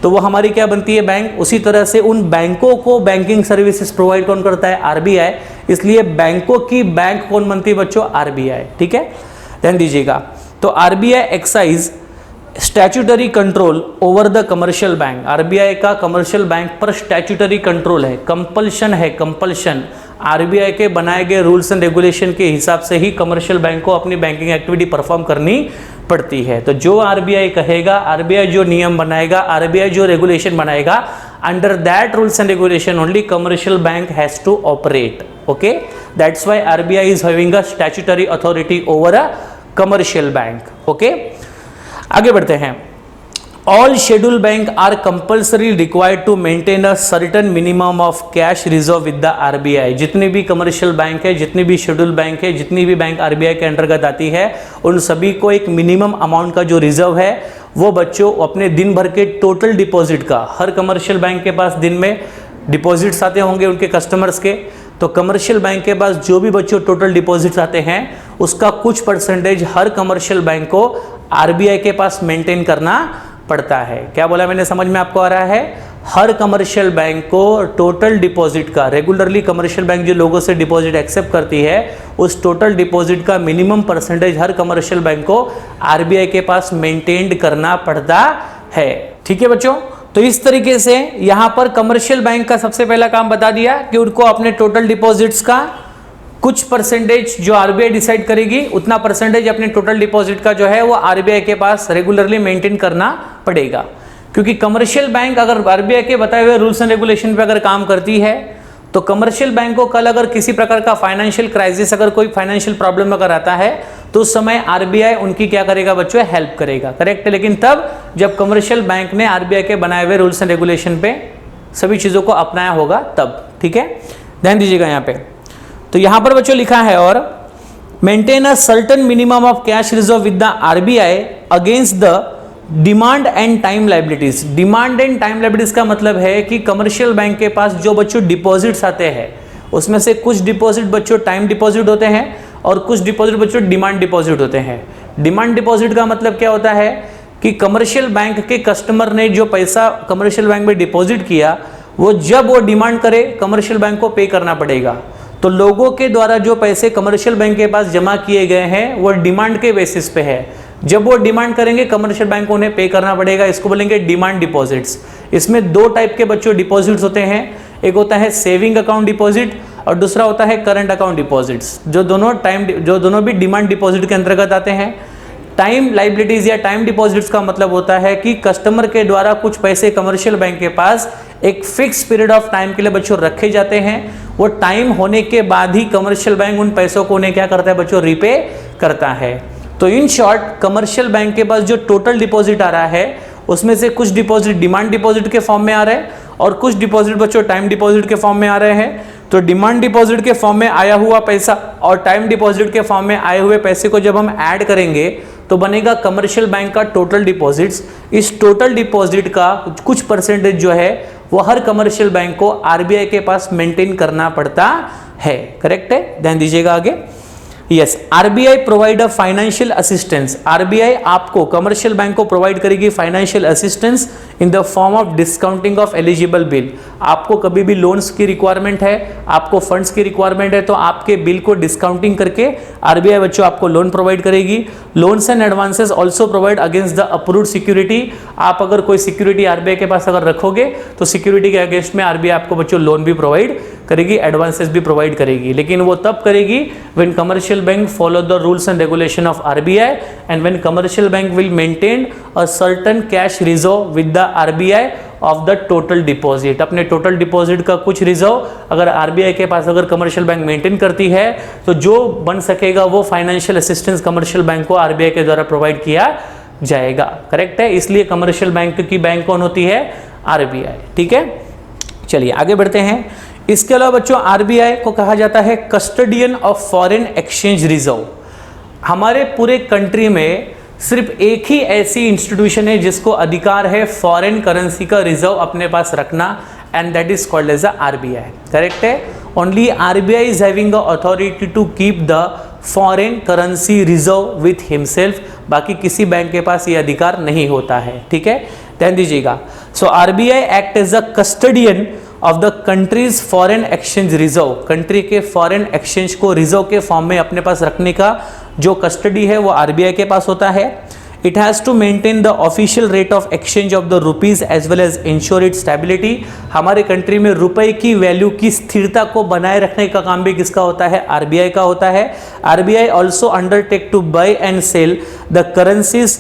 तो वो हमारी क्या बनती है? बैंक। उसी तरह से उन बैंकों को बैंकिंग सर्विसेज प्रोवाइड कौन करता है? आरबीआई। इसलिए बैंकों की बैंक कौन बनती है बच्चों? आरबीआई। ठीक है, ध्यान दीजिएगा। तो RBI excise statutory control over the commercial bank. RBI का कमर्शियल बैंक पर स्टैट्यूटरी कंट्रोल है, कंपल्शन है, कंपल्शन। आरबीआई के बनाए गए रूल्स एंड रेगुलेशन के हिसाब से ही कमर्शियल बैंक को अपनी बैंकिंग एक्टिविटी परफॉर्म करनी पड़ती है। तो जो आरबीआई कहेगा, आरबीआई जो नियम बनाएगा, आरबीआई जो रेगुलेशन बनाएगा, under that rules and regulation only commercial bank has to operate. Okay, that's why RBI is having a statutory authority over a commercial bank. Okay, आगे बढ़ते हैं। All schedule bank are compulsory required to maintain a certain minimum of cash reserve with the RBI. जितनी भी commercial bank है, जितनी भी schedule bank है, जितनी भी बैंक आरबीआई के अंतर्गत आती है, उन सभी को एक मिनिमम अमाउंट का जो रिजर्व है वो बच्चों अपने दिन भर के टोटल डिपॉजिट का, हर कमर्शियल बैंक के पास दिन में डिपॉजिट्स आते होंगे उनके कस्टमर्स के, तो कमर्शियल बैंक के पास जो भी बच्चों टोटल डिपॉजिट्स आते हैं उसका कुछ परसेंटेज हर कमर्शियल बैंक को आरबीआई के पास मेंटेन करना पड़ता है। क्या बोला मैंने, समझ में आपको आ रहा है? हर कमर्शियल बैंक को टोटल डिपॉजिट का, रेगुलरली कमर्शियल बैंक जो लोगों से डिपॉजिट एक्सेप्ट करती है उस टोटल डिपॉजिट का मिनिमम परसेंटेज हर कमर्शियल बैंक को आरबीआई के पास मेंटेन करना पड़ता है। ठीक है बच्चों, तो इस तरीके से यहां पर कमर्शियल बैंक का सबसे पहला काम बता दिया कि उनको अपने टोटल डिपॉजिट्स का कुछ परसेंटेज जो आरबीआई डिसाइड करेगी उतना परसेंटेज अपने टोटल डिपॉजिट का जो है वो आरबीआई के पास रेगुलरली मेंटेन करना पड़ेगा। क्योंकि कमर्शियल बैंक अगर आरबीआई के बताए हुए रूल्स एंड रेगुलेशन पे अगर काम करती है तो कमर्शियल बैंक को कल अगर किसी प्रकार का फाइनेंशियल क्राइसिस, अगर कोई फाइनेंशियल प्रॉब्लम अगर आता है तो उस समय आरबीआई उनकी क्या करेगा बच्चों? हेल्प करेगा। करेक्ट है। लेकिन तब जब कमर्शियल बैंक ने आरबीआई के बनाए हुए रूल्स एंड रेगुलेशन पे सभी चीजों को अपनाया होगा तब। ठीक है, ध्यान दीजिएगा यहाँ पे। तो यहां पर बच्चों लिखा है और maintain a certain minimum of cash reserve with the RBI against the demand and time liabilities. Demand and time liabilities का मतलब है कि कमर्शियल बैंक के पास जो बच्चों डिपॉजिट्स आते हैं उसमें से कुछ डिपॉजिट बच्चों टाइम डिपॉजिट होते हैं और कुछ डिपॉजिट बच्चों डिमांड डिपॉजिट होते हैं। डिमांड डिपॉजिट का मतलब क्या होता है कि कमर्शियल बैंक के कस्टमर ने जो पैसा कमर्शियल बैंक में डिपॉजिट किया वो जब वो डिमांड करे कमर्शियल बैंक को पे करना पड़ेगा। तो लोगों के द्वारा जो पैसे कमर्शियल बैंक के पास जमा किए गए हैं वो डिमांड के बेसिस पे है। जब वो डिमांड करेंगे कमर्शियल बैंक को उन्हें पे करना पड़ेगा। इसको बोलेंगे डिमांड डिपॉजिट्स। इसमें दो टाइप के बच्चों डिपॉजिट्स होते हैं, एक होता है सेविंग अकाउंट डिपॉजिट और दूसरा होता है करंट अकाउंट डिपॉजिट्स, जो दोनों भी डिमांड डिपॉजिट के अंतर्गत आते हैं। टाइम लायबिलिटीज या टाइम डिपॉजिट्स का मतलब होता है कि कस्टमर के द्वारा कुछ पैसे कमर्शियल बैंक के पास एक फिक्स पीरियड ऑफ टाइम के लिए बच्चों रखे जाते हैं। वो टाइम होने के बाद ही कमर्शियल बैंक उन पैसों को उन्हें क्या करता है बच्चों? रीपे करता है। तो इन शॉर्ट कमर्शियल बैंक के पास जो टोटल डिपॉजिट आ रहा है उसमें से कुछ डिपॉजिट डिमांड डिपॉजिट के फॉर्म में आ रहे हैं और कुछ डिपॉजिट बच्चों टाइम डिपॉजिट के फॉर्म में आ रहे हैं। तो डिमांड डिपॉजिट के फॉर्म में आया हुआ पैसा और टाइम डिपॉजिट के फॉर्म में आए हुए पैसे को जब हम ऐड करेंगे तो बनेगा कमर्शियल बैंक का टोटल डिपॉजिट्स। इस टोटल डिपॉजिट का कुछ परसेंटेज जो है वो हर कमर्शियल बैंक को आरबीआई के पास मेंटेन करना पड़ता है। करेक्ट है, ध्यान दीजिएगा आगे। Yes, RBI provide a financial assistance. RBI आपको कमर्शियल बैंक को प्रोवाइड करेगी financial assistance in the form of discounting of eligible bill. आपको कभी भी लोन्स की रिक्वायरमेंट है, आपको फंड्स की रिक्वायरमेंट है तो आपके बिल को डिस्काउंटिंग करके आरबीआई बच्चों आपको लोन प्रोवाइड करेगी। Loans and advances also provide against the approved security. आप अगर कोई सिक्योरिटी आरबीआई के पास अगर रखोगे तो सिक्योरिटी के अगेंस्ट में आरबीआई आपको बच्चों लोन भी प्रोवाइड करेगी, एडवांसेस भी प्रोवाइड करेगी। लेकिन वो तब करेगी when commercial bank follow the rules and regulation of RBI and when commercial bank will maintain a certain cash reserve with the RBI of the total deposit. अपने total deposit का कुछ reserve अगर RBI के पास अगर commercial bank maintain करती है तो जो बन सकेगा वो फाइनेंशियल असिस्टेंस कमर्शियल बैंक को आरबीआई के द्वारा प्रोवाइड किया जाएगा। करेक्ट है, इसलिए कमर्शियल बैंक की बैंक कौन होती है? आरबीआई। ठीक है, चलिए आगे बढ़ते हैं। इसके अलावा बच्चों आरबीआई को कहा जाता है custodian of foreign exchange reserve. हमारे पूरे कंट्री में सिर्फ एक ही ऐसी इंस्टीट्यूशन है जिसको अधिकार है फॉरेन करेंसी का रिजर्व अपने पास रखना, and that is called as a RBI. Correct है? Only RBI is having the authority to keep the foreign currency reserve with himself. बाकी किसी बैंक के पास ये अधिकार नहीं होता है। ठीक है, ध्यान दीजिएगा। So RBI act as a custodian of the country's foreign exchange reserve. Country के फॉरेन एक्सचेंज को रिजर्व के फॉर्म में अपने पास रखने का जो कस्टडी है वो आरबीआई के पास होता है। It has to maintain the official rate of exchange of the rupees as well as insure it stability. हमारे कंट्री में रुपए की वैल्यू की स्थिरता को बनाए रखने का काम भी किसका होता है? आरबीआई का होता है। RBI also undertake to buy and sell the currencies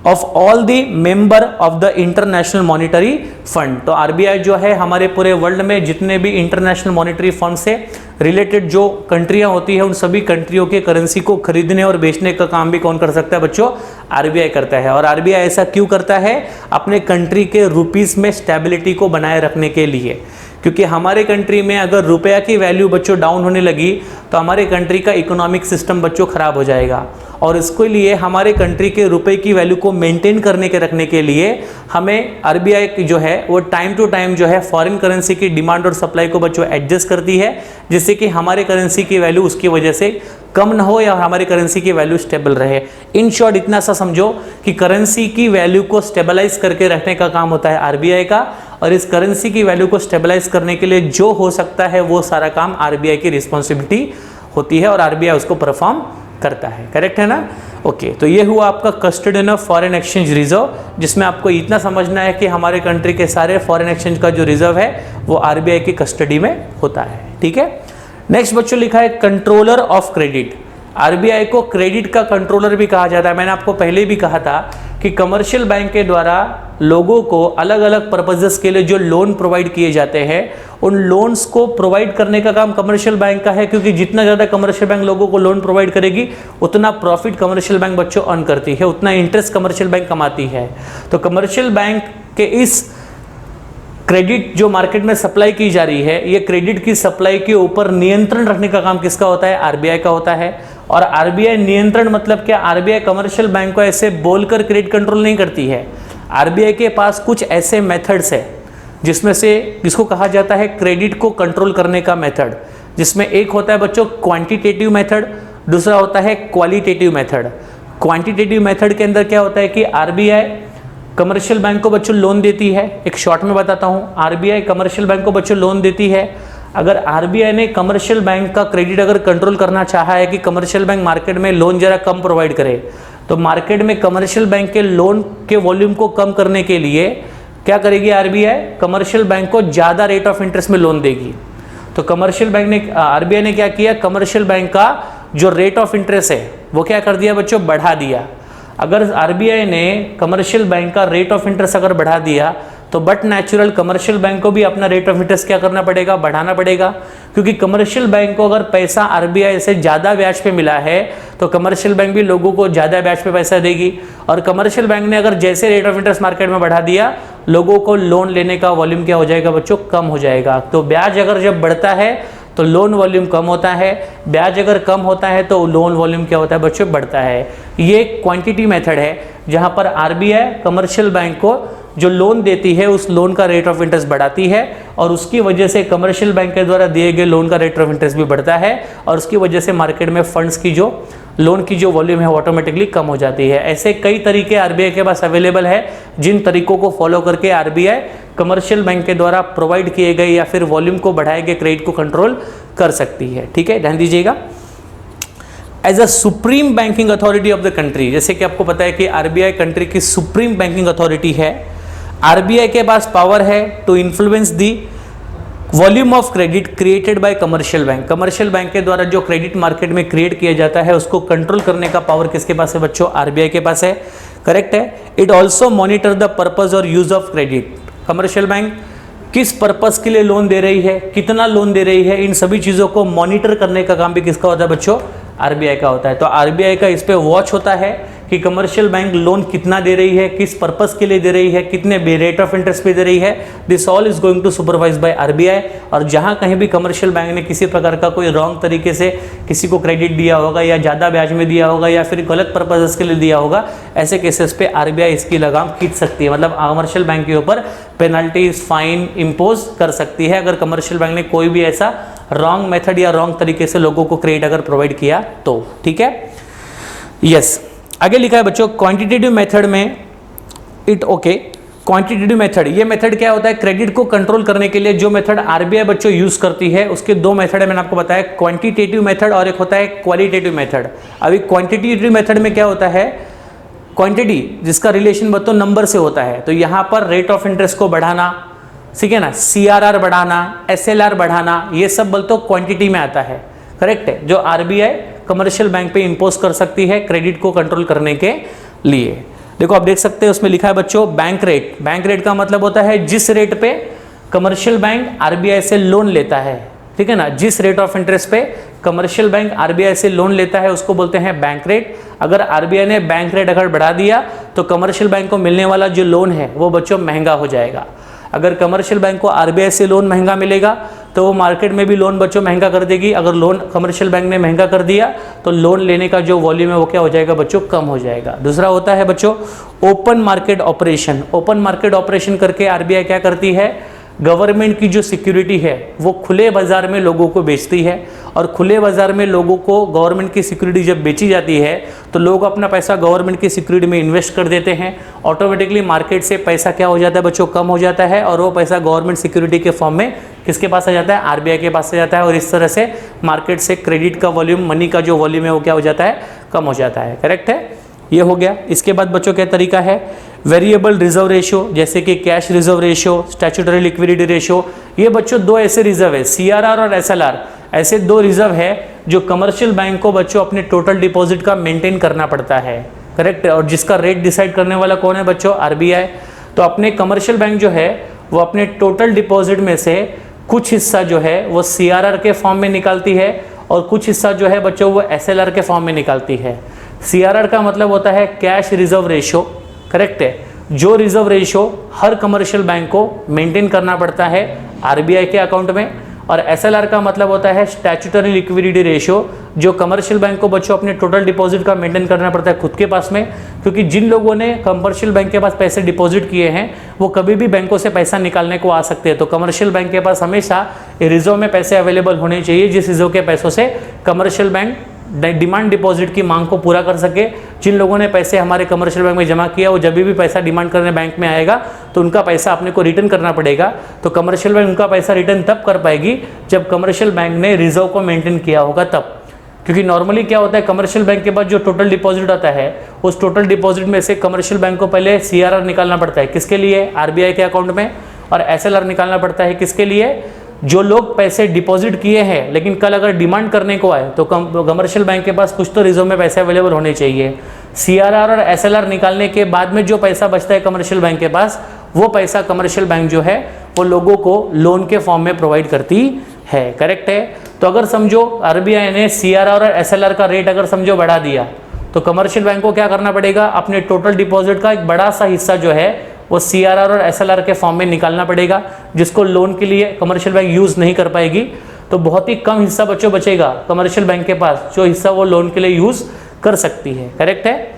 of all the member of the International Monetary Fund. तो आरबीआई जो है हमारे पूरे वर्ल्ड में जितने भी इंटरनेशनल मॉनिटरी फंड से रिलेटेड जो कंट्रियां होती है उन सभी कंट्रियों के करेंसी को खरीदने और बेचने का काम भी कौन कर सकता है बच्चों? आरबीआई करता है। और आरबीआई ऐसा क्यों करता है? अपने कंट्री के रुपीस में स्टेबिलिटी को बनाए रखने के लिए। क्योंकि हमारे कंट्री में अगर रुपया की वैल्यू बच्चों डाउन होने लगी तो हमारे कंट्री का इकोनॉमिक सिस्टम बच्चों खराब हो जाएगा। और इसके लिए हमारे कंट्री के रुपए की वैल्यू को मेंटेन करने के रखने के लिए हमें आरबीआई जो है वो टाइम टू टाइम जो है फॉरेन करेंसी की डिमांड और सप्लाई को बच्चों एडजस्ट करती है, जिससे कि हमारे करेंसी की वैल्यू उसकी वजह से कम ना हो या हमारी करेंसी की वैल्यू स्टेबल रहे। इन शॉर्ट इतना सा समझो कि करेंसी की वैल्यू को स्टेबलाइज करके रखने का काम होता है आरबीआई का, और इस करेंसी की वैल्यू को स्टेबलाइज करने के लिए जो हो सकता है वो सारा काम आरबीआई की रिस्पॉन्सिबिलिटी होती है और आरबीआई उसको परफॉर्म करता है। करेक्ट है ना? ओके, तो ये हुआ आपका custodian of foreign exchange reserve, जिसमें आपको इतना समझना है कि हमारे कंट्री के सारे फॉरेन एक्सचेंज का जो रिजर्व है वो आरबीआई की कस्टडी में होता है। ठीक है, नेक्स्ट बच्चों लिखा है कंट्रोलर ऑफ क्रेडिट। आरबीआई को क्रेडिट का कंट्रोलर भी कहा जाता है। मैंने आपको पहले भी कहा था कि कमर्शियल बैंक के द्वारा लोगों को अलग अलग पर्पजेस के लिए जो लोन प्रोवाइड किए जाते हैं उन लोन्स को प्रोवाइड करने का काम कमर्शियल बैंक का है, क्योंकि जितना ज़्यादा कमर्शियल बैंक लोगों को लोन प्रोवाइड करेगी उतना प्रॉफिट कमर्शियल बैंक बच्चों अर्न करती है, उतना इंटरेस्ट कमर्शियल बैंक कमाती है। तो कमर्शियल बैंक के इस क्रेडिट जो मार्केट में सप्लाई की जा रही है, ये क्रेडिट की सप्लाई के ऊपर नियंत्रण रखने का काम किसका होता है? आरबीआई का होता है। और आरबीआई नियंत्रण मतलब क्या? आरबीआई कमर्शियल बैंक को ऐसे बोलकर क्रेडिट कंट्रोल नहीं करती है। आरबीआई के पास कुछ ऐसे मेथड्स है जिसमें से जिसको कहा जाता है क्रेडिट को कंट्रोल करने का मेथड, जिसमें एक होता है बच्चों क्वांटिटेटिव मेथड, दूसरा होता है क्वालिटेटिव मेथड। क्वांटिटेटिव मेथड के अंदर क्या होता है कि आरबीआई कमर्शियल बैंक को बच्चों लोन देती है। एक शॉर्ट में बताता हूँ, आरबीआई कमर्शियल बैंक को बच्चों लोन देती है। अगर आरबीआई ने कमर्शियल बैंक का क्रेडिट अगर कंट्रोल करना चाहा है कि कमर्शियल बैंक मार्केट में लोन जरा कम प्रोवाइड करे, तो मार्केट में कमर्शियल बैंक के लोन के वॉल्यूम को कम करने के लिए क्या करेगी आरबीआई? कमर्शियल बैंक को ज़्यादा रेट ऑफ इंटरेस्ट में लोन देगी। तो कमर्शियल बैंक ने आरबीआई ने क्या किया? कमर्शियल बैंक का जो रेट ऑफ इंटरेस्ट है वो क्या कर दिया बच्चों? बढ़ा दिया। अगर आरबीआई ने कमर्शियल बैंक का रेट ऑफ इंटरेस्ट अगर बढ़ा दिया तो बट नेचुरल कमर्शियल बैंक को भी अपना रेट ऑफ इंटरेस्ट क्या करना पड़ेगा? बढ़ाना पड़ेगा, क्योंकि कमर्शियल बैंक को अगर पैसा आरबीआई से ज़्यादा ब्याज पे मिला है तो कमर्शियल बैंक भी लोगों को ज़्यादा ब्याज पे पैसा देगी। और कमर्शियल बैंक ने अगर जैसे रेट ऑफ इंटरेस्ट मार्केट में बढ़ा दिया, लोगों को लोन लेने का वॉल्यूम क्या हो जाएगा बच्चों? कम हो जाएगा। तो ब्याज अगर जब बढ़ता है तो लोन वॉल्यूम कम होता है, ब्याज अगर कम होता है तो लोन वॉल्यूम क्या होता है बच्चों? बढ़ता है। ये क्वांटिटी मेथड है जहां पर आरबीआई कमर्शियल बैंक को जो लोन देती है उस लोन का रेट ऑफ इंटरेस्ट बढ़ाती है, और उसकी वजह से कमर्शियल बैंक के द्वारा दिए गए लोन का रेट ऑफ इंटरेस्ट भी बढ़ता है, और उसकी वजह से मार्केट में फंड्स की जो लोन की जो वॉल्यूम है ऑटोमेटिकली कम हो जाती है। ऐसे कई तरीके आरबीआई के पास अवेलेबल है जिन तरीकों को फॉलो करके आरबीआई कमर्शियल बैंक के द्वारा प्रोवाइड किए गए या फिर वॉल्यूम को बढ़ाए गए क्रेडिट को कंट्रोल कर सकती है। ठीक है, ध्यान दीजिएगा। As a supreme banking authority of the country, जैसे कि आपको पता है कि आरबीआई कंट्री की सुप्रीम बैंकिंग अथॉरिटी है। आरबीआई के पास पावर है to influence the volume of credit created by commercial bank. Commercial bank के द्वारा जो क्रेडिट मार्केट में क्रिएट किया जाता है उसको कंट्रोल करने का पावर किसके पास है बच्चों? आरबीआई के पास है। करेक्ट है। It also monitor the purpose और use of credit. Commercial bank किस पर्पस के लिए लोन दे रही है, कितना लोन दे रही है, इन सभी चीज़ों को मॉनिटर करने का काम भी किसका होता है बच्चों? आरबीआई का होता है। तो आरबीआई का इस पे वॉच होता है कि कमर्शियल बैंक लोन कितना दे रही है, किस पर्पस के लिए दे रही है, कितने रेट ऑफ इंटरेस्ट पे दे रही है, this all is going to supervise by RBI. और जहां कहीं भी कमर्शियल बैंक ने किसी प्रकार का कोई रॉन्ग तरीके से किसी को क्रेडिट दिया होगा या ज़्यादा ब्याज में दिया होगा या फिर गलत पर्पजेस के लिए दिया होगा, ऐसे केसेस पे आरबीआई इसकी लगाम खींच सकती है, मतलब कमर्शियल बैंक के ऊपर पेनल्टीज फाइन इम्पोज कर सकती है अगर कमर्शियल बैंक ने कोई भी ऐसा रॉन्ग मेथड या रॉन्ग तरीके से लोगों को क्रेडिट अगर प्रोवाइड किया तो। ठीक है, यस। आगे लिखा है बच्चों क्वांटिटेटिव मेथड में क्वांटिटेटिव मेथड, ये मेथड क्या होता है, क्रेडिट को कंट्रोल करने के लिए जो मेथड आरबीआई बच्चों यूज करती है उसके दो मेथड है, मैंने आपको बताया, क्वांटिटेटिव मेथड और एक होता है क्वालिटेटिव मेथड। अभी क्वांटिटेटिव मेथड में क्या होता है, क्वांटिटी जिसका रिलेशन बच्चों नंबर से होता है, तो यहां पर रेट ऑफ इंटरेस्ट को बढ़ाना, ठीक है ना, सीआरआर बढ़ाना, एसएलआर बढ़ाना, ये सब बल तो क्वांटिटी में आता है, करेक्ट है, जो आरबीआई कमर्शियल बैंक पे इंपोज कर सकती है क्रेडिट को कंट्रोल करने के लिए। देखो आप देख सकते हैं उसमें लिखा है बच्चों बैंक रेट। बैंक रेट का मतलब होता है जिस रेट पे कमर्शियल बैंक आरबीआई से लोन लेता है, ठीक है ना, जिस रेट ऑफ इंटरेस्ट पे कमर्शियल बैंक आरबीआई से लोन लेता है उसको बोलते हैं बैंक रेट। अगर आरबीआई ने बैंक रेट अगर बढ़ा दिया तो कमर्शियल बैंक को मिलने वाला जो लोन है वो बच्चों महंगा हो जाएगा। अगर कमर्शियल बैंक को आरबीआई से लोन महंगा मिलेगा तो वो मार्केट में भी लोन बच्चों महंगा कर देगी। अगर लोन कमर्शियल बैंक ने महंगा कर दिया तो लोन लेने का जो वॉल्यूम है वो क्या हो जाएगा बच्चों, कम हो जाएगा। दूसरा होता है बच्चों open market operation. Open market operation करके आरबीआई क्या करती है, गवर्नमेंट की जो सिक्योरिटी है वो खुले बाजार में लोगों को बेचती है, और खुले बाजार में लोगों को गवर्नमेंट की सिक्योरिटी जब बेची जाती है तो लोग अपना पैसा गवर्नमेंट की सिक्योरिटी में इन्वेस्ट कर देते हैं। ऑटोमेटिकली मार्केट से पैसा क्या हो जाता है बच्चों, कम हो जाता है, और वो पैसा गवर्नमेंट सिक्योरिटी के फॉर्म में किसके पास आ जाता है, आरबीआई के पास आ जाता है। और इस तरह से मार्केट से क्रेडिट का वॉल्यूम, मनी का जो वॉल्यूम है वो क्या हो जाता है, कम हो जाता है। करेक्ट है, ये हो गया। इसके बाद बच्चों क्या तरीका है, वेरिएबल रिजर्व रेशियो, जैसे कि cash reserve ratio, statutory liquidity ratio. ये बच्चों दो ऐसे रिजर्व है, सीआरआर और एसएलआर, ऐसे दो रिजर्व है जो कमर्शियल बैंक को बच्चों अपने टोटल डिपॉजिट का मेंटेन करना पड़ता है। करेक्ट है, और जिसका रेट डिसाइड करने वाला कौन है बच्चों, आरबीआई। तो अपने कमर्शियल बैंक जो है वो अपने टोटल डिपॉजिट में से कुछ हिस्सा जो है वो सीआरआर के फॉर्म में निकालती है और कुछ हिस्सा जो है बच्चों वो एसएलआर के फॉर्म में निकालती है। सीआरआर का मतलब होता है कैश रिजर्व रेशियो, करेक्ट है, जो रिजर्व रेशियो हर कमर्शियल बैंक को मेंटेन करना पड़ता है आरबीआई के अकाउंट में। और एसएलआर का मतलब होता है स्टैट्यूटरी लिक्विडिटी रेशियो, जो कमर्शियल बैंक को बच्चों अपने टोटल डिपॉजिट का मेंटेन करना पड़ता है खुद के पास में, क्योंकि जिन लोगों ने कमर्शियल बैंक के पास पैसे डिपॉजिट किए हैं वो कभी भी बैंकों से पैसा निकालने को आ सकते हैं। तो कमर्शियल बैंक के पास हमेशा रिजर्व में पैसे अवेलेबल होने चाहिए, जिस रिजर्व के पैसों से कमर्शियल बैंक डिमांड डिपॉजिट की मांग को पूरा कर सके। जिन लोगों ने पैसे हमारे कमर्शियल बैंक में जमा किया वो जब भी पैसा डिमांड करने बैंक में आएगा तो उनका पैसा अपने को रिटर्न करना पड़ेगा। तो कमर्शियल बैंक उनका पैसा रिटर्न तब कर पाएगी जब कमर्शियल बैंक ने रिजर्व को मेंटेन किया होगा तब। क्योंकि नॉर्मली क्या होता है, कमर्शियल बैंक के पास जो टोटल डिपॉजिट आता है उस टोटल डिपॉजिट में से कमर्शियल बैंक को पहले सीआरआर निकालना पड़ता है, किसके लिए, आरबीआई के अकाउंट में, और एसएलआर निकालना पड़ता है किसके लिए, जो लोग पैसे डिपॉजिट किए हैं लेकिन कल अगर डिमांड करने को आए तो कमर्शियल बैंक के पास कुछ तो रिजर्व में पैसे अवेलेबल होने चाहिए। सीआरआर और एसएलआर निकालने के बाद में जो पैसा बचता है कमर्शियल बैंक के पास, वो पैसा कमर्शियल बैंक जो है वो लोगों को लोन के फॉर्म में प्रोवाइड करती है। करेक्ट है। तो अगर समझो आरबीआई ने सीआरआर और एसएलआर का रेट अगर समझो बढ़ा दिया तो कमर्शियल बैंक को क्या करना पड़ेगा, अपने टोटल डिपॉजिट का एक बड़ा सा हिस्सा जो है वो सीआरआर और एसएलआर के फॉर्म में निकालना पड़ेगा, जिसको लोन के लिए कमर्शियल बैंक यूज़ नहीं कर पाएगी। तो बहुत ही कम हिस्सा बच्चों बचेगा कमर्शियल बैंक के पास, जो हिस्सा वो लोन के लिए यूज़ कर सकती है। करेक्ट है,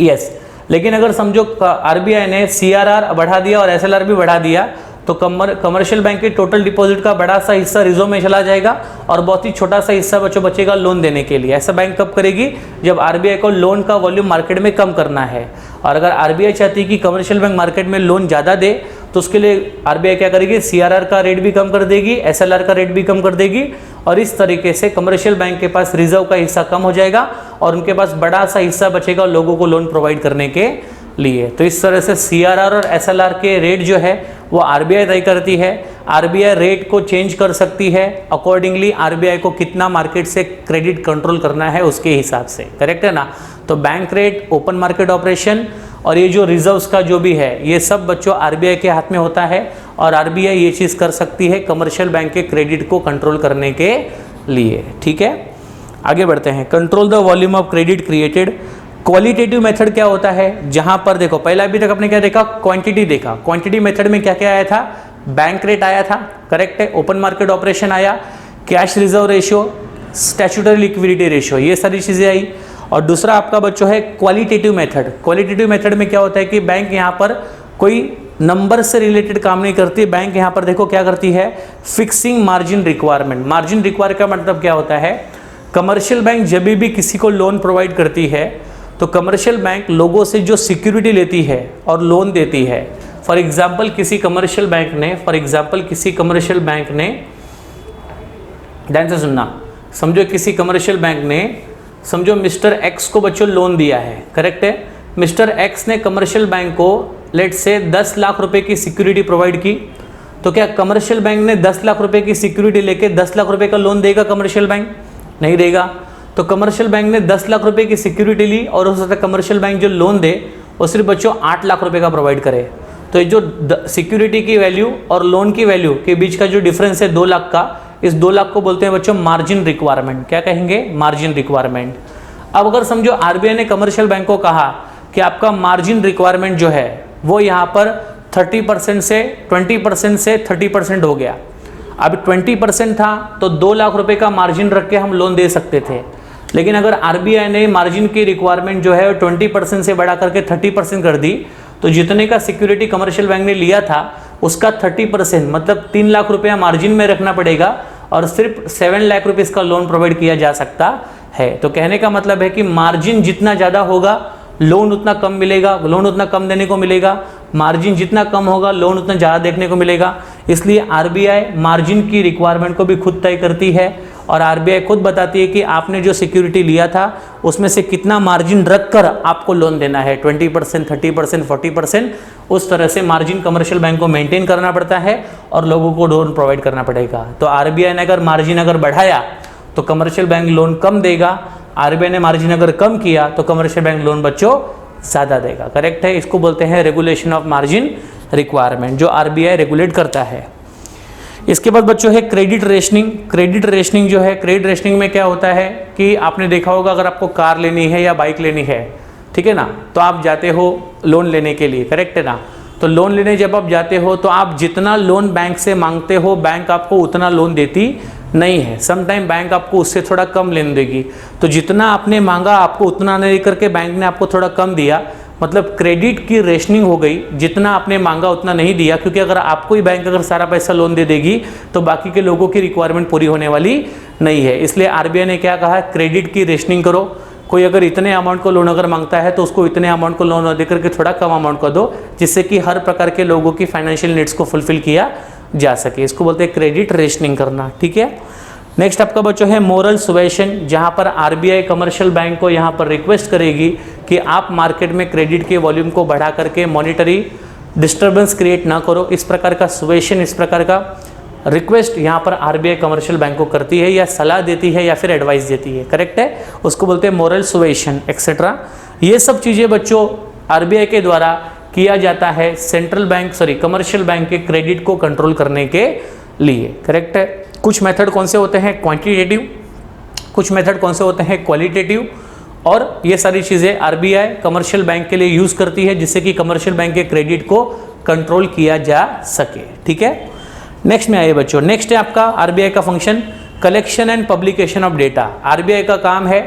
यस। लेकिन अगर समझो आरबीआई ने सीआरआर बढ़ा दिया और एसएलआर भी बढ़ा दिया तो कमर्शियल बैंक के टोटल डिपॉजिट का बड़ा सा हिस्सा रिजर्व में चला जाएगा और बहुत ही छोटा सा हिस्सा बच्चों बचेगा लोन देने के लिए। ऐसा बैंक कब करेगी, जब आरबीआई को लोन का वॉल्यूम मार्केट में कम करना है। और अगर आरबीआई चाहती है कि कमर्शियल बैंक मार्केट में लोन ज़्यादा दे तो उसके लिए आरबीआई क्या करेगी, सीआरआर का रेट भी कम कर देगी, एसएलआर का रेट भी कम कर देगी, और इस तरीके से कमर्शियल बैंक के पास रिजर्व का हिस्सा कम हो जाएगा और उनके पास बड़ा सा हिस्सा बचेगा लोगों को लोन प्रोवाइड करने के लिए। तो इस तरह से सीआरआर और एसएलआर के रेट जो है वो आरबीआई तय करती है। आरबीआई रेट को चेंज कर सकती है अकॉर्डिंगली आरबीआई को कितना मार्केट से क्रेडिट कंट्रोल करना है उसके हिसाब से। करेक्ट है ना। तो bank rate, open market operation और ये जो रिजर्व्स का जो भी है ये सब बच्चों आरबीआई के हाथ में होता है और आरबीआई ये चीज़ कर सकती है कमर्शियल बैंक के क्रेडिट को कंट्रोल करने के लिए। ठीक है, आगे बढ़ते हैं। Control the volume of credit created. Qualitative method क्या होता है, जहां पर देखो पहला अभी तक आपने क्या देखा, क्वांटिटी देखा। क्वांटिटी मेथड में क्या क्या आया था, बैंक रेट आया था, करेक्ट है, ओपन मार्केट ऑपरेशन आया, cash reserve ratio, statutory liquidity ratio, ये सारी चीजें आई। और दूसरा आपका बच्चों है क्वालिटेटिव मेथड। क्वालिटेटिव मेथड में क्या होता है कि बैंक यहाँ पर कोई नंबर से रिलेटेड काम नहीं करती, बैंक यहाँ पर देखो क्या करती है, fixing margin requirement. Margin require का मतलब क्या होता है, कमर्शियल बैंक जब भी किसी को लोन प्रोवाइड करती है तो कमर्शियल बैंक लोगों से जो सिक्योरिटी लेती है और लोन देती है, फॉर एग्जाम्पल किसी कमर्शियल बैंक ने ध्यान से सुनना, समझो किसी कमर्शियल बैंक ने समझो मिस्टर एक्स को बच्चों लोन दिया है, करेक्ट है। मिस्टर एक्स ने कमर्शियल बैंक को लेट से 10 लाख रुपए की सिक्योरिटी प्रोवाइड की, तो क्या कमर्शियल बैंक ने 10 लाख रुपए की सिक्योरिटी लेके 10 लाख रुपए का लोन देगा कमर्शियल बैंक? नहीं देगा। तो कमर्शियल बैंक ने 10 लाख रुपए की सिक्योरिटी ली और हो सकता है कमर्शियल बैंक जो लोन दे वो सिर्फ बच्चों 8 लाख रुपए का प्रोवाइड करे। तो ये जो सिक्योरिटी की वैल्यू और लोन की वैल्यू के बीच का जो डिफरेंस है 2 लाख का, इस 2 लाख को बोलते हैं बच्चों मार्जिन रिक्वायरमेंट। क्या कहेंगे? Margin requirement. अब अगर समझो आरबीआई ने कमर्शियल बैंक को कहा कि आपका मार्जिन रिक्वायरमेंट जो है वो यहाँ पर 30% से 20% से 30% हो गया। अब 20% था तो 2 लाख रुपए का मार्जिन रख के हम लोन दे सकते थे, लेकिन अगर आरबीआई ने मार्जिन की रिक्वायरमेंट जो है 20% से बढ़ा करके 30% कर दी, तो जितने का सिक्योरिटी कमर्शियल बैंक ने लिया था उसका 30% मतलब 3 लाख रुपया मार्जिन में रखना पड़ेगा और सिर्फ 7 लाख रुपीस का लोन प्रोवाइड किया जा सकता है। तो कहने का मतलब है कि मार्जिन जितना ज़्यादा होगा लोन उतना कम मिलेगा, लोन उतना कम देने को मिलेगा, मार्जिन जितना कम होगा लोन उतना ज़्यादा देखने को मिलेगा। इसलिए आरबीआई मार्जिन की रिक्वायरमेंट को भी खुद तय करती है और आरबीआई खुद बताती है कि आपने जो सिक्योरिटी लिया था उसमें से कितना मार्जिन रखकर आपको लोन देना है, 20%, 30%, 40%। उस तरह से मार्जिन कमर्शियल बैंक को मेंटेन करना पड़ता है और लोगों को लोन प्रोवाइड करना पड़ेगा। तो आरबीआई ने अगर मार्जिन अगर बढ़ाया तो कमर्शियल बैंक लोन कम देगा, आरबीआई ने मार्जिन अगर कम किया तो कमर्शियल बैंक लोन बच्चों ज़्यादा देगा, करेक्ट है। इसको बोलते हैं रेगुलेशन ऑफ मार्जिन रिक्वायरमेंट, जो आरबीआई रेगुलेट करता है। इसके बाद बच्चों है क्रेडिट रेशनिंग। क्रेडिट रेशनिंग जो है, क्रेडिट रेशनिंग में क्या होता है कि आपने देखा होगा अगर आपको कार लेनी है या बाइक लेनी है, ठीक है ना, तो आप जाते हो लोन लेने के लिए, करेक्ट है ना। तो लोन लेने जब आप जाते हो तो आप जितना लोन बैंक से मांगते हो बैंक आपको उतना लोन देती नहीं है। समटाइम बैंक आपको उससे थोड़ा कम लेन देगी। तो जितना आपने मांगा आपको उतना नहीं करके बैंक ने आपको थोड़ा कम दिया, मतलब क्रेडिट की रेशनिंग हो गई। जितना आपने मांगा उतना नहीं दिया, क्योंकि अगर आपको ही बैंक अगर सारा पैसा लोन दे देगी तो बाकी के लोगों की रिक्वायरमेंट पूरी होने वाली नहीं है। इसलिए आरबीआई ने क्या कहा, क्रेडिट की रेशनिंग करो। कोई अगर इतने अमाउंट को लोन अगर मांगता है तो उसको इतने अमाउंट को लोन दे करके थोड़ा कम अमाउंट को दो, जिससे कि हर प्रकार के लोगों की फाइनेंशियल नीड्स को फुलफिल किया जा सके। इसको बोलते हैं क्रेडिट रेशनिंग करना, ठीक है। नेक्स्ट आपका बच्चों है मोरल सुवेशन, जहां पर आरबीआई कमर्शियल बैंक को यहां पर रिक्वेस्ट करेगी कि आप मार्केट में क्रेडिट के वॉल्यूम को बढ़ा करके मॉनिटरी डिस्टर्बेंस क्रिएट ना करो। इस प्रकार का सुवेशन, इस प्रकार का रिक्वेस्ट यहां पर आरबीआई कमर्शियल बैंक को करती है, या सलाह देती है या फिर एडवाइस देती है, करेक्ट है। उसको बोलते हैं मोरल सुवेशन एक्सेट्रा। ये सब चीज़ें बच्चों आरबीआई के द्वारा किया जाता है सेंट्रल बैंक कमर्शियल बैंक के क्रेडिट को कंट्रोल करने के लिए, करेक्ट है। कुछ मेथड कौन से होते हैं क्वांटिटेटिव, कुछ मेथड कौन से होते हैं क्वालिटेटिव, और ये सारी चीज़ें आरबीआई कमर्शियल बैंक के लिए यूज़ करती है जिससे कि कमर्शियल बैंक के क्रेडिट को कंट्रोल किया जा सके, ठीक है। नेक्स्ट में आइए बच्चों, नेक्स्ट है आपका आरबीआई का function collection and publication of data. RBI का काम है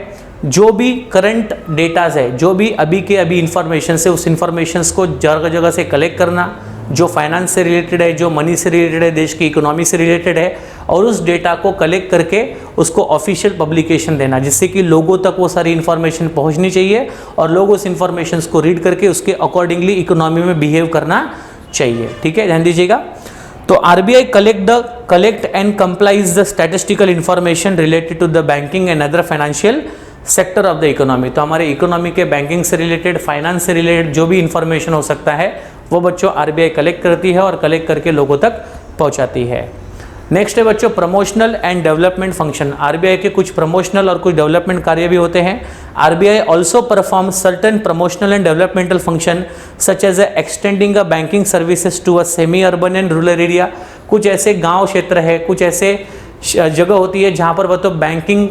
जो भी करंट डेटाज है, जो भी अभी के अभी इंफॉर्मेशन है, उस इंफॉर्मेशन को जगह जगह से कलेक्ट करना, जो फाइनेंस से रिलेटेड है, जो मनी से रिलेटेड है, देश की इकोनॉमी से रिलेटेड है, और उस डेटा को कलेक्ट करके उसको ऑफिशियल पब्लिकेशन देना, जिससे कि लोगों तक वो सारी इन्फॉर्मेशन पहुंचनी चाहिए और लोग उस इन्फॉर्मेशन को रीड करके उसके अकॉर्डिंगली इकोनॉमी में बिहेव करना चाहिए, ठीक है, ध्यान दीजिएगा। तो RBI collect and compiles the statistical information related to the banking and other financial sector of the economy. तो हमारे इकोनॉमी के बैंकिंग से रिलेटेड, फाइनेंस से रिलेटेड जो भी इंफॉर्मेशन हो सकता है वो बच्चों आरबीआई कलेक्ट करती है और कलेक्ट करके लोगों तक पहुंचाती है। नेक्स्ट है बच्चों promotional and development function. RBI के कुछ प्रमोशनल और कुछ डेवलपमेंट कार्य भी होते हैं। RBI also perform certain promotional and developmental function such as extending a banking services to a semi urban and rural area. कुछ ऐसे गांव क्षेत्र है, कुछ ऐसे जगह होती है जहाँ पर तो बैंकिंग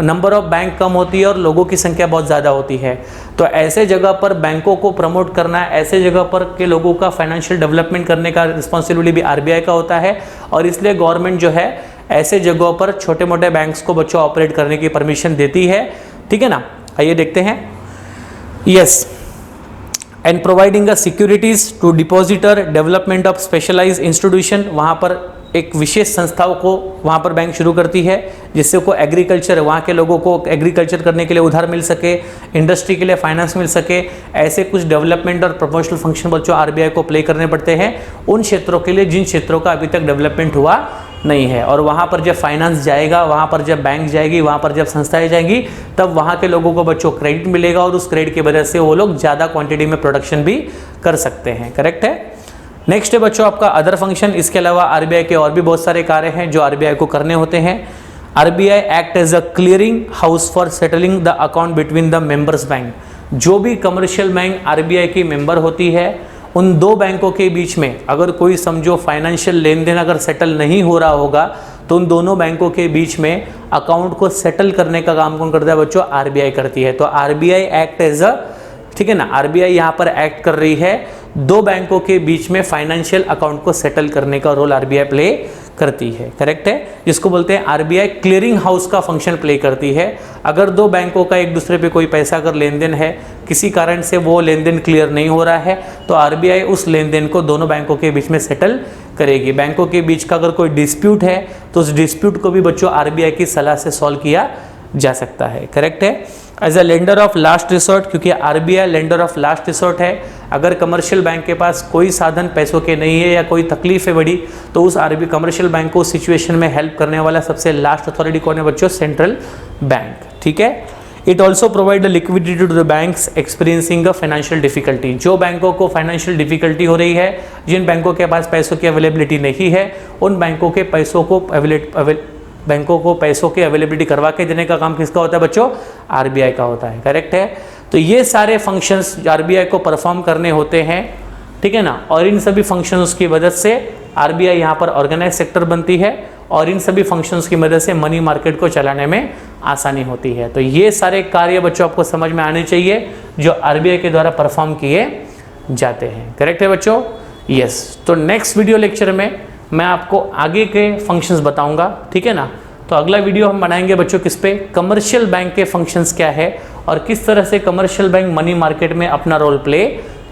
नंबर ऑफ बैंक कम होती है और लोगों की संख्या बहुत ज़्यादा होती है। तो ऐसे जगह पर बैंकों को प्रमोट करना, ऐसे जगह पर के लोगों का फाइनेंशियल डेवलपमेंट करने का रिस्पॉन्सिबिलिटी भी आरबीआई का होता है। और इसलिए गवर्नमेंट जो है ऐसे जगहों पर छोटे मोटे बैंक्स को बच्चों ऑपरेट करने की परमिशन देती है। ठीक है ना, आइए देखते हैं। Yes, and providing a securities to depositor, development of specialised institution, वहाँ पर एक विशेष संस्थाओं को वहाँ पर बैंक शुरू करती है जिससे को एग्रीकल्चर, वहाँ के लोगों को एग्रीकल्चर करने के लिए उधार मिल सके, इंडस्ट्री के लिए फाइनेंस मिल सके। ऐसे कुछ डेवलपमेंट और प्रमोशनल फंक्शन बच्चों आरबीआई को प्ले करने पड़ते हैं उन क्षेत्रों के लिए जिन क्षेत्रों का अभी तक डेवलपमेंट हुआ नहीं है। और वहाँ पर जब फाइनेंस जाएगा, वहाँ पर जब बैंक जाएगी, वहाँ पर जब संस्थाएं जाएंगी, तब वहाँ के लोगों को बच्चों क्रेडिट मिलेगा और उस क्रेडिट की वजह से वो लोग ज़्यादा क्वांटिटी में प्रोडक्शन भी कर सकते हैं। करेक्ट है। नेक्स्ट है बच्चों आपका अदर फंक्शन। इसके अलावा आरबीआई के और भी बहुत सारे कार्य हैं जो आरबीआई को करने होते हैं। RBI act as a clearing house for settling the account between the members bank. जो भी कमर्शियल बैंक आरबीआई की मेंबर होती है, उन दो बैंकों के बीच में अगर कोई समझो फाइनेंशियल लेन देन अगर सेटल नहीं हो रहा होगा तो उन दोनों बैंकों के बीच में अकाउंट को सेटल करने का काम कौन करता है बच्चों? आरबीआई करती है। तो आरबीआई एक्ट एज अ, ठीक है ना, आरबीआई यहाँ पर एक्ट कर रही है दो बैंकों के बीच में फाइनेंशियल अकाउंट को सेटल करने का रोल आरबीआई प्ले करती है। करेक्ट है, जिसको बोलते हैं आरबीआई क्लियरिंग हाउस का फंक्शन प्ले करती है। अगर दो बैंकों का एक दूसरे पे कोई पैसा अगर लेन देन है, किसी कारण से वो लेन देन क्लियर नहीं हो रहा है, तो आरबीआई उस लेन देन को दोनों बैंकों के बीच में सेटल करेगी। बैंकों के बीच का अगर कोई डिस्प्यूट है तो उस डिस्प्यूट को भी बच्चों आरबीआई की सलाह से सॉल्व किया जा सकता है। करेक्ट है। As a lender of last resort, क्योंकि RBI lender of last resort है। अगर कमर्शियल बैंक के पास कोई साधन पैसों के नहीं है या कोई तकलीफ है बड़ी, तो उस आरबीआई कमर्शियल बैंक को उस सिचुएशन में हेल्प करने वाला सबसे लास्ट अथॉरिटी कौन है बच्चों? Central bank. ठीक है। It also provide the liquidity to the banks experiencing a financial difficulty. जो बैंकों को फाइनेंशियल डिफिकल्टी हो रही है, जिन बैंकों के पास पैसों की अवेलेबिलिटी नहीं है, उन बैंकों के पैसों की अवेलेबिलिटी करवा के देने का काम किसका होता है बच्चों? आरबीआई का होता है। करेक्ट है। तो ये सारे फंक्शंस आरबीआई को परफॉर्म करने होते हैं। ठीक है ना। और इन सभी फंक्शंस की मदद से आरबीआई यहाँ पर ऑर्गेनाइज सेक्टर बनती है और इन सभी फंक्शंस की मदद से मनी मार्केट को चलाने में आसानी होती है। तो ये सारे कार्य बच्चों आपको समझ में आने चाहिए जो आरबीआई के द्वारा परफॉर्म किए जाते हैं। करेक्ट है बच्चों? यस। तो नेक्स्ट वीडियो लेक्चर में मैं आपको आगे के फंक्शंस बताऊंगा। ठीक है ना। तो अगला वीडियो हम बनाएंगे बच्चों किस पे? कमर्शियल बैंक के फंक्शंस क्या है और किस तरह से कमर्शियल बैंक मनी मार्केट में अपना रोल प्ले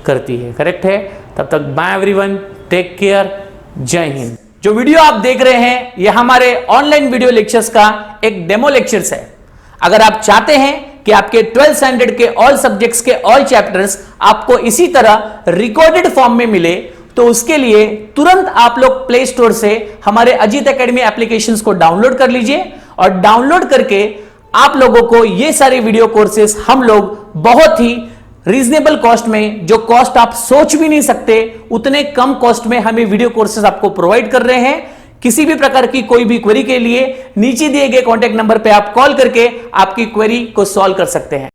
करती है। करेक्ट है। तब तक बाय एवरीवन, टेक केयर, जय हिंद। जो वीडियो आप देख रहे हैं ये हमारे ऑनलाइन वीडियो लेक्चर्स का एक डेमो लेक्चर्स है। अगर आप चाहते हैं कि आपके 12th स्टैंडर्ड के ऑल सब्जेक्ट्स के ऑल चैप्टर्स आपको इसी तरह रिकॉर्डेड फॉर्म में मिले, तो उसके लिए तुरंत आप लोग प्ले स्टोर से हमारे अजीत एकेडमी एप्लीकेशंस को डाउनलोड कर लीजिए और डाउनलोड करके आप लोगों को ये सारे वीडियो कोर्सेस हम लोग बहुत ही रीजनेबल कॉस्ट में, जो कॉस्ट आप सोच भी नहीं सकते उतने कम कॉस्ट में हमें वीडियो कोर्सेज आपको प्रोवाइड कर रहे हैं। किसी भी प्रकार की कोई भी क्वेरी के लिए नीचे दिए गए कॉन्टैक्ट नंबर पे आप कॉल करके आपकी क्वेरी को सॉल्व कर सकते हैं।